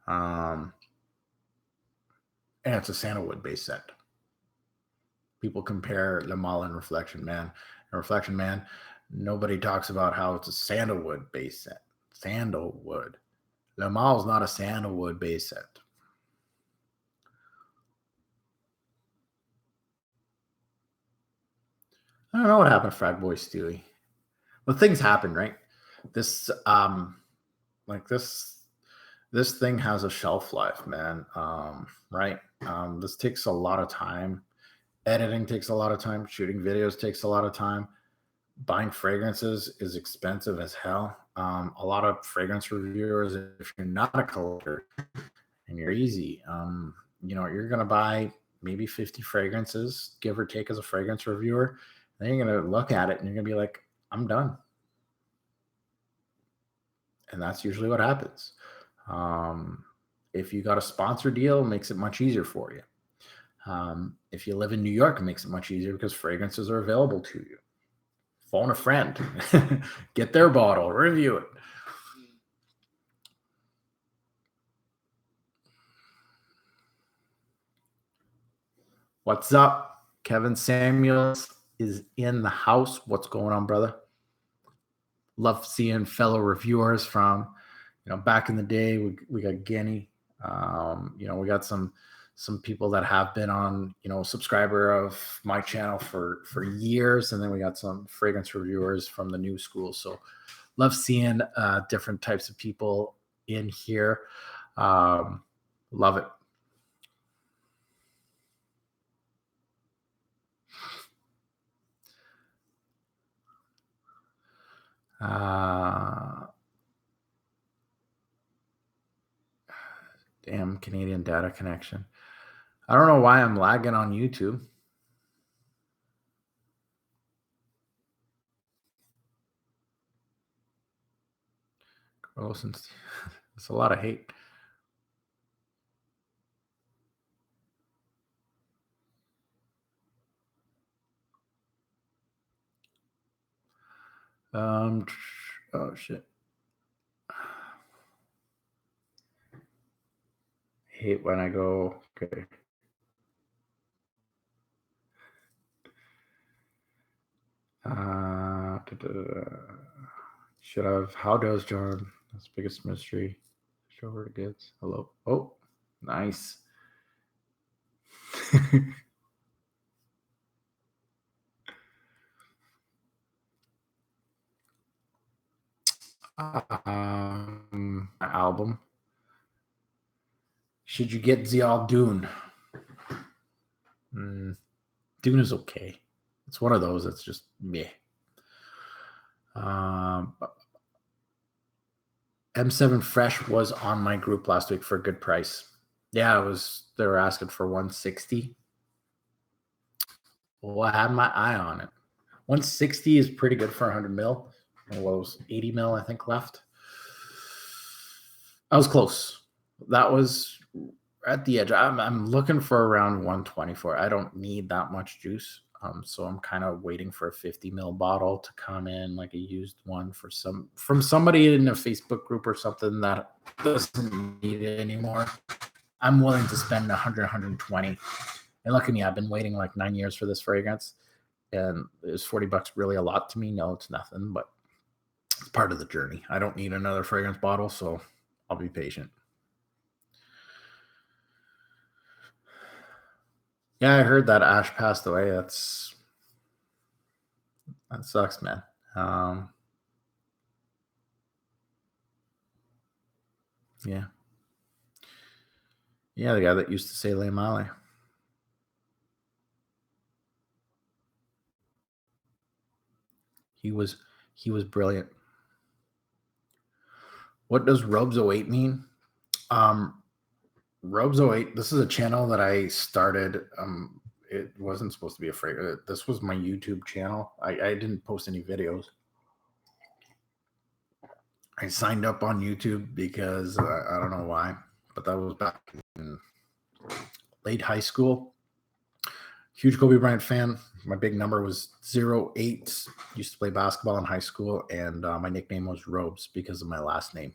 And it's a sandalwood based scent. People compare Le Male and Reflection Man. And Reflection Man, nobody talks about how it's a sandalwood based scent. Sandalwood. Le Male is not a sandalwood based scent. I don't know what happened to Frag Boy Stewie. But things happen, right? This like this thing has a shelf life, man. Right? This takes a lot of time. Editing takes a lot of time. Shooting videos takes a lot of time. Buying fragrances is expensive as hell. A lot of fragrance reviewers, if you're not a collector and you're easy, you're gonna buy maybe 50 fragrances, give or take, as a fragrance reviewer. Then you're gonna look at it and you're gonna be like, I'm done. And that's usually what happens. If you got a sponsor deal, it makes it much easier for you. If you live in New York, it makes it much easier because fragrances are available to you. Phone a friend, get their bottle, review it. What's up? Kevin Samuels is in the house. What's going on, brother? Love seeing fellow reviewers from, back in the day. We got Guinea. We got some people that have been on, subscriber of my channel for years, and then we got some fragrance reviewers from the new school. So love seeing different types of people in here. Love it. Damn Canadian data connection. I don't know why I'm lagging on YouTube. It's a lot of hate. Oh shit. Hate when I go. Okay. Should have. How does John? That's the biggest mystery. Show where it gets. Hello. Oh, nice. Album. Should you get Zial Dune? Dune is okay. It's one of those that's just meh. M7 Fresh was on my group last week for a good price. Yeah, they were asking for 160. Well, I had my eye on it. 160 is pretty good for 100 mil. Well, it was 80 mil, I think, left. I was close. That was at the edge. I'm looking for around 124. I don't need that much juice. So I'm kind of waiting for a 50 mil bottle to come in, like a used one from somebody in a Facebook group or something that doesn't need it anymore. I'm willing to spend 100, 120. And look at me, I've been waiting like 9 years for this fragrance, and is $40 really a lot to me? No, it's nothing, but it's part of the journey. I don't need another fragrance bottle, so I'll be patient. Yeah, I heard that Ash passed away. That sucks, man. Yeah. Yeah, the guy that used to say Le Male. He was brilliant. What does Robes08 mean? Robes08, this is a channel that I started. It wasn't supposed to be a fragrance. This was my YouTube channel. I didn't post any videos. I signed up on YouTube because I don't know why, but that was back in late high school. Huge Kobe Bryant fan. My big number was 08. Used to play basketball in high school, and my nickname was Robes because of my last name.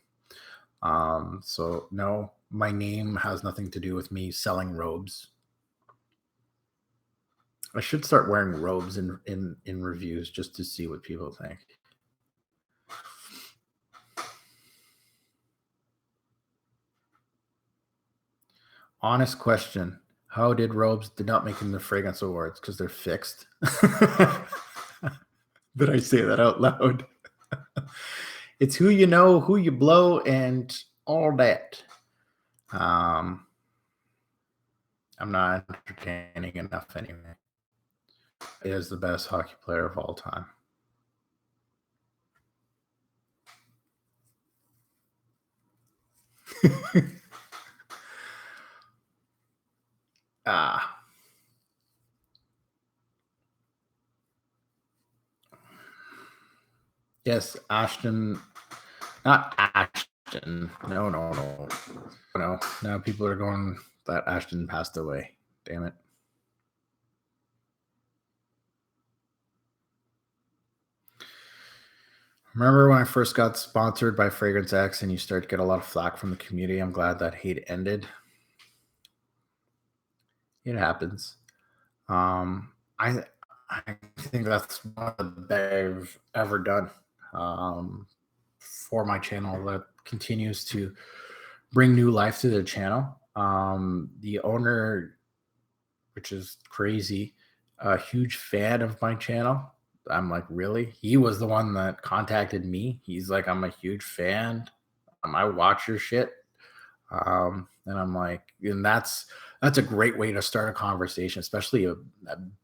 So no, my name has nothing to do with me selling robes. I should start wearing robes in reviews just to see what people think. Honest question. How did robes did not make in the fragrance awards? Because they're fixed. Did I say that out loud? It's who you know, who you blow, and all that. Um, I'm not entertaining enough anyway. He is the best hockey player of all time. Ah, yes, Ashton. Not Ashton. No, no, no, no. Now people are going that Ashton passed away. Damn it. Remember when I first got sponsored by Fragrance X and you start to get a lot of flack from the community? I'm glad that hate ended. It happens. Um, I I think that's one of the best I've ever done for my channel that continues to bring new life to the channel. The owner, which is crazy, a huge fan of my channel. I'm like, really? He was the one that contacted me. He's like, I'm a huge fan. I watch your shit. And I'm like, and that's a great way to start a conversation, especially a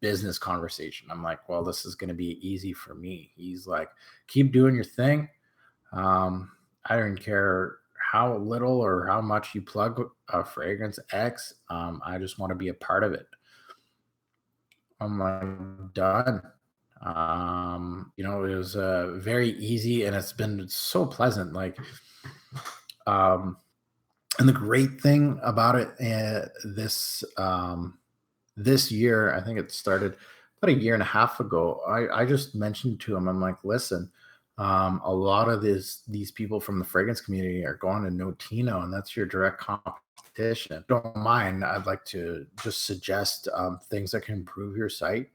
business conversation. I'm like, well, this is going to be easy for me. He's like, keep doing your thing. Um, I don't care how little or how much you plug a Fragrance X. I just want to be a part of it. I'm like, done. It was very easy and it's been so pleasant. Like, um, and the great thing about it, this year, I think it started about a year and a half ago. I just mentioned to him, I'm like, listen, a lot of these people from the fragrance community are going to Notino, and that's your direct competition. Don't mind. I'd like to just suggest things that can improve your site.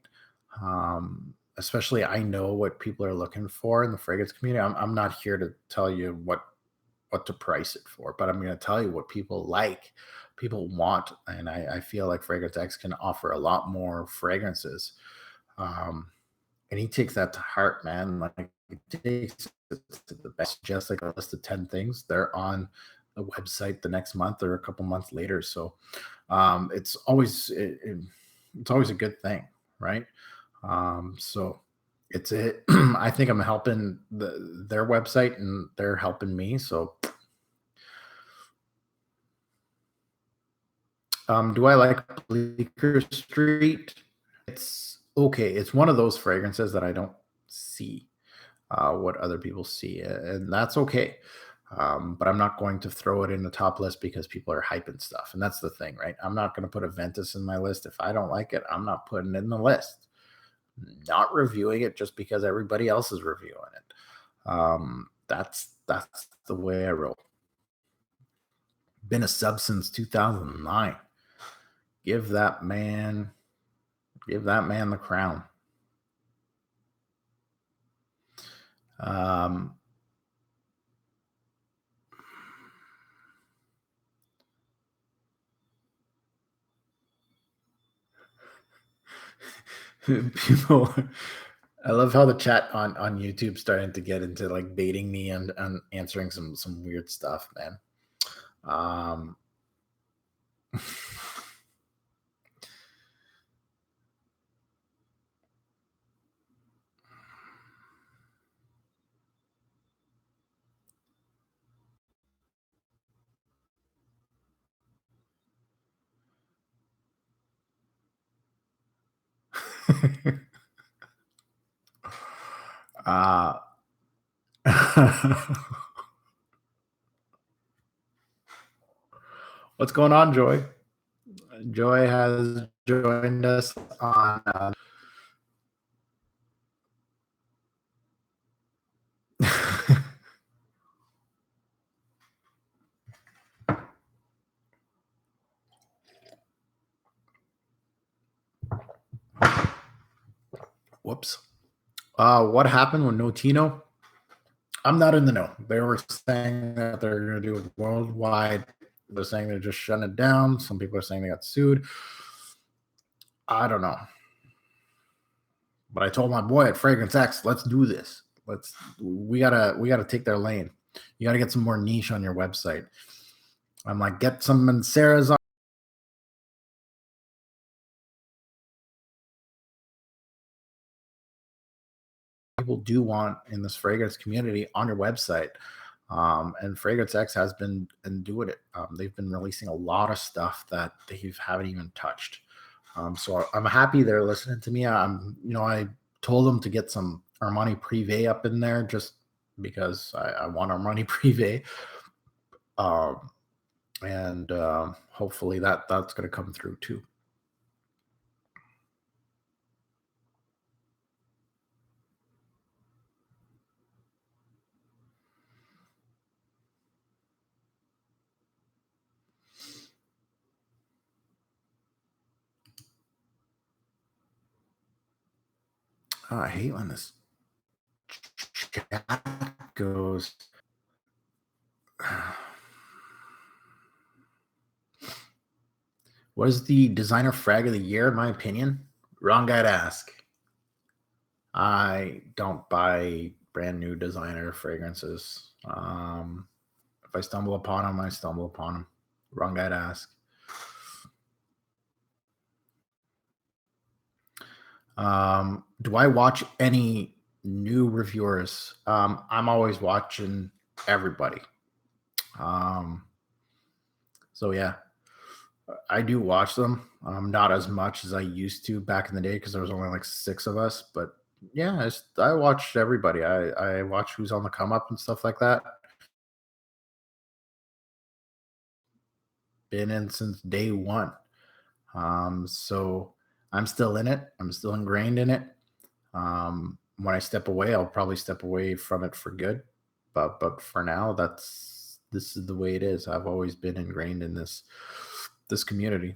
Especially, I know what people are looking for in the fragrance community. I'm not here to tell you what to price it for, but I'm going to tell you what people like, people want, and I feel like Fragrance X can offer a lot more fragrances. Um, and he takes that to heart, man. Like he takes it to the best. Just like a list of 10 things, they're on the website the next month or a couple months later. So it's always a good thing, right? So it's it. I think I'm helping their website, and they're helping me. So do I like Bleecker Street? It's okay. It's one of those fragrances that I don't see what other people see, and that's okay. But I'm not going to throw it in the top list because people are hyping stuff, and that's the thing, right? I'm not going to put a Ventus in my list if I don't like it. I'm not putting it in the list. Not reviewing it just because everybody else is reviewing it. That's the way I roll. Been a sub since 2009. Give that man Give that man the crown. Um, people, I love how the chat on YouTube starting to get into like baiting me and answering some weird stuff, man. Um, uh, what's going on, Joy? Joy has joined us on. Whoops. What happened with Notino? I'm not in the know. They were saying that they're going to do it worldwide. They're saying they're just shutting it down. Some people are saying they got sued. I don't know. But I told my boy at Fragrance X, let's do this. We gotta take their lane. You gotta get some more niche on your website. I'm like, get some Mancera's on. People do want in this fragrance community on your website. And Fragrance X has been and doing it. They've been releasing a lot of stuff that they haven't even touched. So I'm happy they're listening to me. I told them to get some Armani Privé up in there just because I want Armani Privé. And hopefully that's going to come through too. Oh, I hate when this chat goes. What is the designer frag of the year, in my opinion? Wrong guy to ask. I don't buy brand new designer fragrances. If I stumble upon them, I stumble upon them. Wrong guy to ask. Do I watch any new reviewers? I'm always watching everybody. So yeah, I do watch them. Not as much as I used to back in the day because there was only like 6 of us. But yeah, I watched everybody. I watch who's on the come up and stuff like that. Been in since day one. So I'm still in it. I'm still ingrained in it. When I step away, I'll probably step away from it for good. But for now, this is the way it is. I've always been ingrained in this community.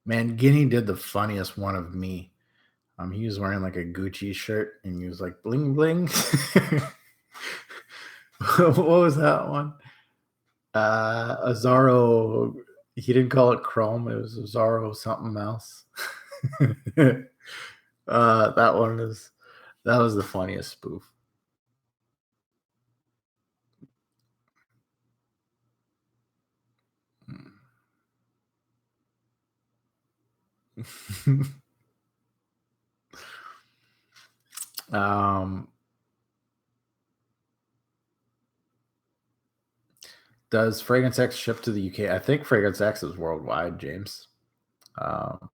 Man, Guinea did the funniest one of me. He was wearing like a Gucci shirt and he was like bling bling. What was that one? Azaro. He didn't call it Chrome. It was Azaro something else. That was the funniest spoof. um, does Fragrance X ship to the UK? I think Fragrance X is worldwide, James. Um,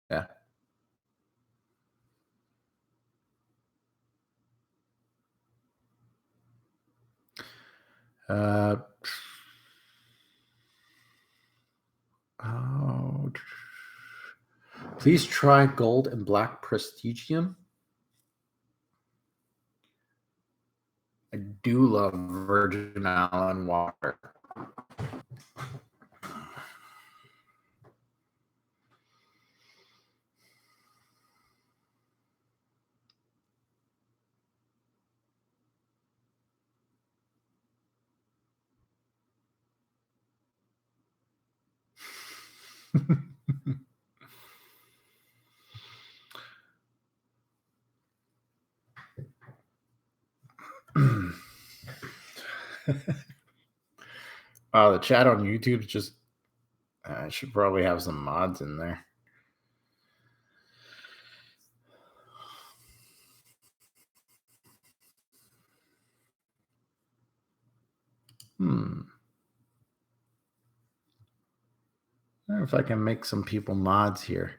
yeah. Uh, oh, please try Gold and Black Prestigium. I do love Virgin Island water. The chat on YouTube just I should probably have some mods in there. I wonder if I can make some people mods here.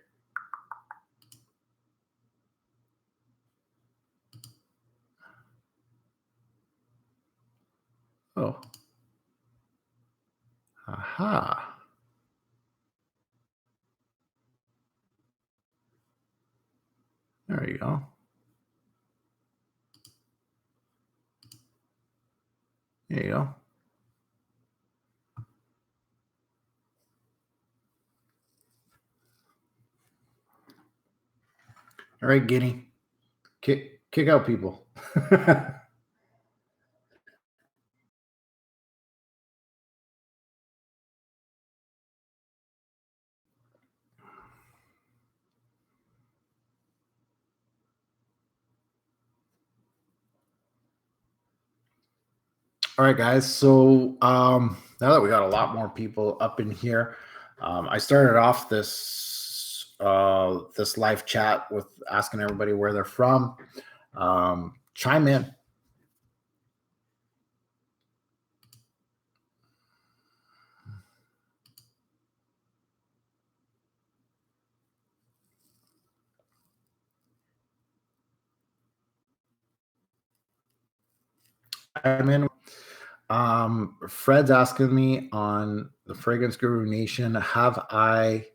Oh. Aha. There you go. There you go. All right, Guinea. Kick out people. All right, guys. So now that we got a lot more people up in here, I started off this live chat with asking everybody where they're from. Chime in. Chime in. Fred's asking me on the Fragrance Guru Nation, have I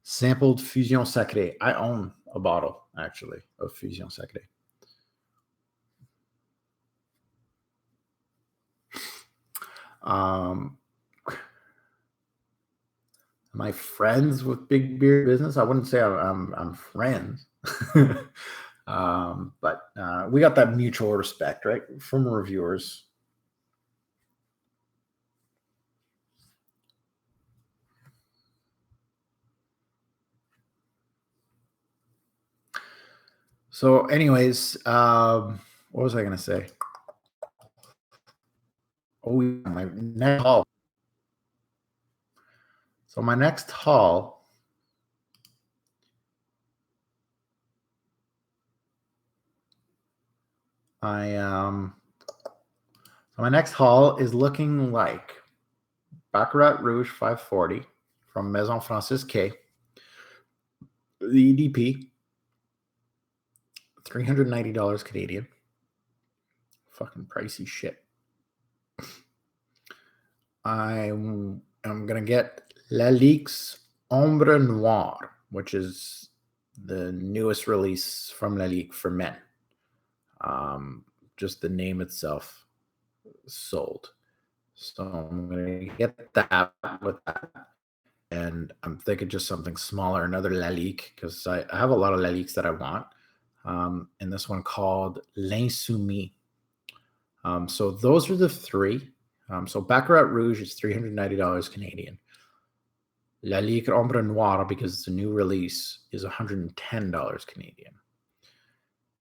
sampled Fusion Sacré? I own a bottle actually of Fusion Sacré. Am I friends with Big Beer Business? I wouldn't say I'm friends, but we got that mutual respect, right, from reviewers. So, anyways, what was I going to say? Oh, my next haul. So my next haul. So my next haul is looking like Baccarat Rouge 540 from Maison Francis K. The EDP, $390 Canadian. Fucking pricey shit. I'm gonna get Lalique's Ombre Noire, which is the newest release from Lalique for men. Just the name itself sold. So I'm gonna get that with that. And I'm thinking just something smaller, another Lalique, because I have a lot of Laliques that I want. And this one called L'Insoumis. So those are the three. So Baccarat Rouge is $390 Canadian. Lalique Ombre Noire, because it's a new release, is $110 Canadian.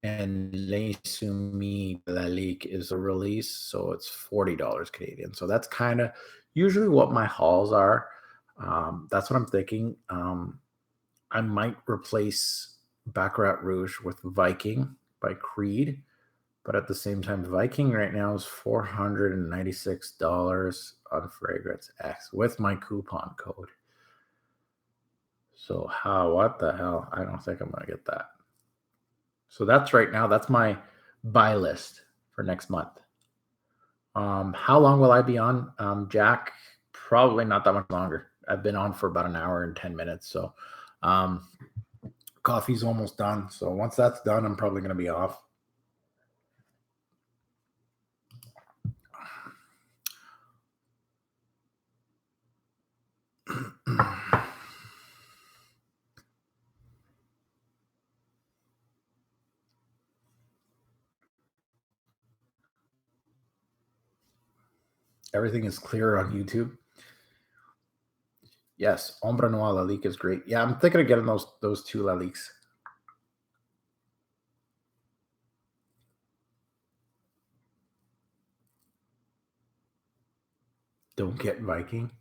And L'Insoumis Lalique is a release, so it's $40 Canadian. So that's kind of usually what my hauls are. That's what I'm thinking. I might replace Baccarat Rouge with Viking by Creed, but at the same time, Viking right now is $496 on Fragrance X with my coupon code. So what the hell? I don't think I'm gonna get that. So that's right now. That's my buy list for next month. How long will I be on, Jack? Probably not that much longer. I've been on for about an hour and 10 minutes. So coffee's almost done. So once that's done, I'm probably going to be off. Everything is clear on YouTube. Yes, Ombre Noir Lalique is great. Yeah, I'm thinking of getting those two Laliques. Don't get Viking.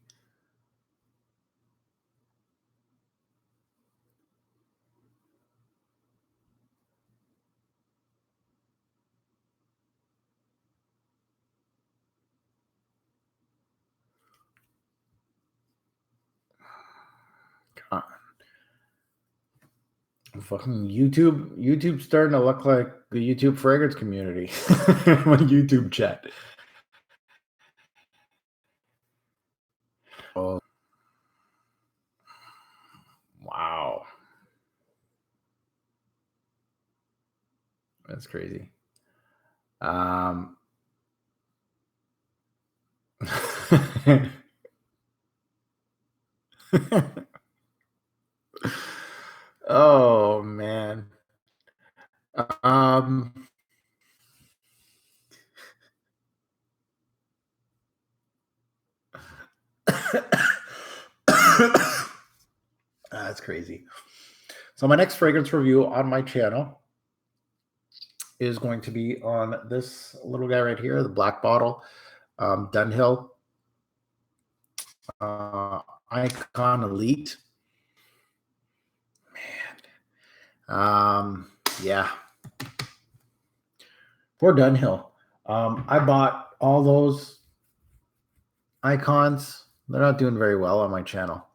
Fucking YouTube's starting to look like the YouTube fragrance community. My YouTube chat. Oh, wow. That's crazy. Oh man. Um, that's crazy. So my next fragrance review on my channel is going to be on this little guy right here, the black bottle, Dunhill uh, Icon Elite. Man, yeah. Poor Dunhill. I bought all those icons. They're not doing very well on my channel.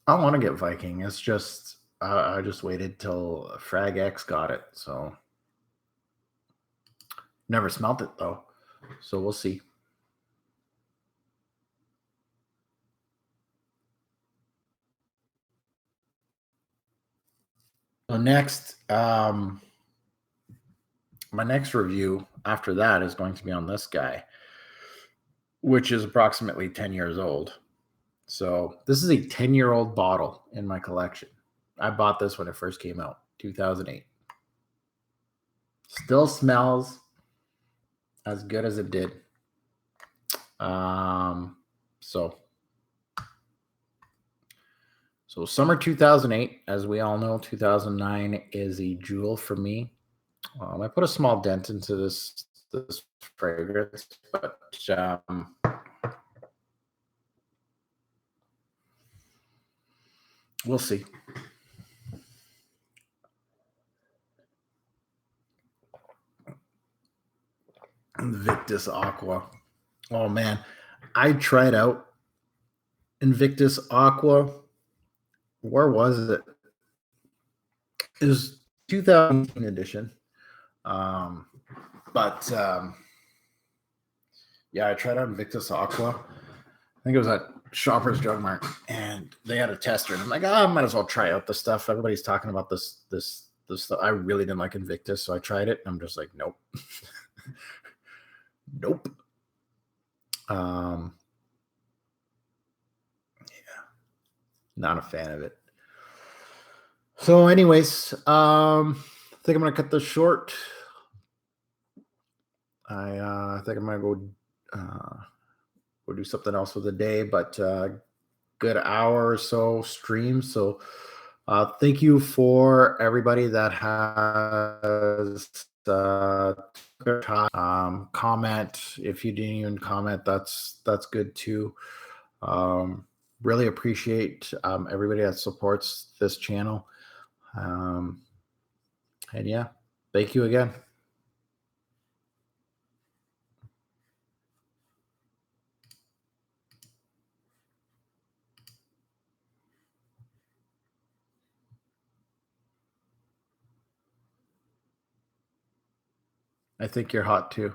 I want to get Viking. It's just I just waited till Frag X got it, so never smelt it though. So we'll see. So next, my next review after that is going to be on this guy, which is approximately 10 years old. So this is a 10-year-old bottle in my collection. I bought this when it first came out, 2008. Still smells as good as it did. So summer 2008, as we all know, 2009 is a jewel for me. I put a small dent into this fragrance, but we'll see. Invictus Aqua. Oh man, I tried out Invictus Aqua. Where was it? It was 2018 edition. But yeah, I tried out Invictus Aqua. I think it was at Shoppers Drug Mart, and they had a tester, and I'm like, I might as well try out the stuff. Everybody's talking about this stuff. I really didn't like Invictus, so I tried it, and I'm just like, nope, nope. Yeah, not a fan of it. So, anyways, I think I'm gonna cut this short. I think I'm gonna go do something else with the day, but good hour or so stream. So thank you for everybody that has comment. If you didn't even comment, that's good too. Really appreciate everybody that supports this channel. And yeah, thank you again. I think you're hot too.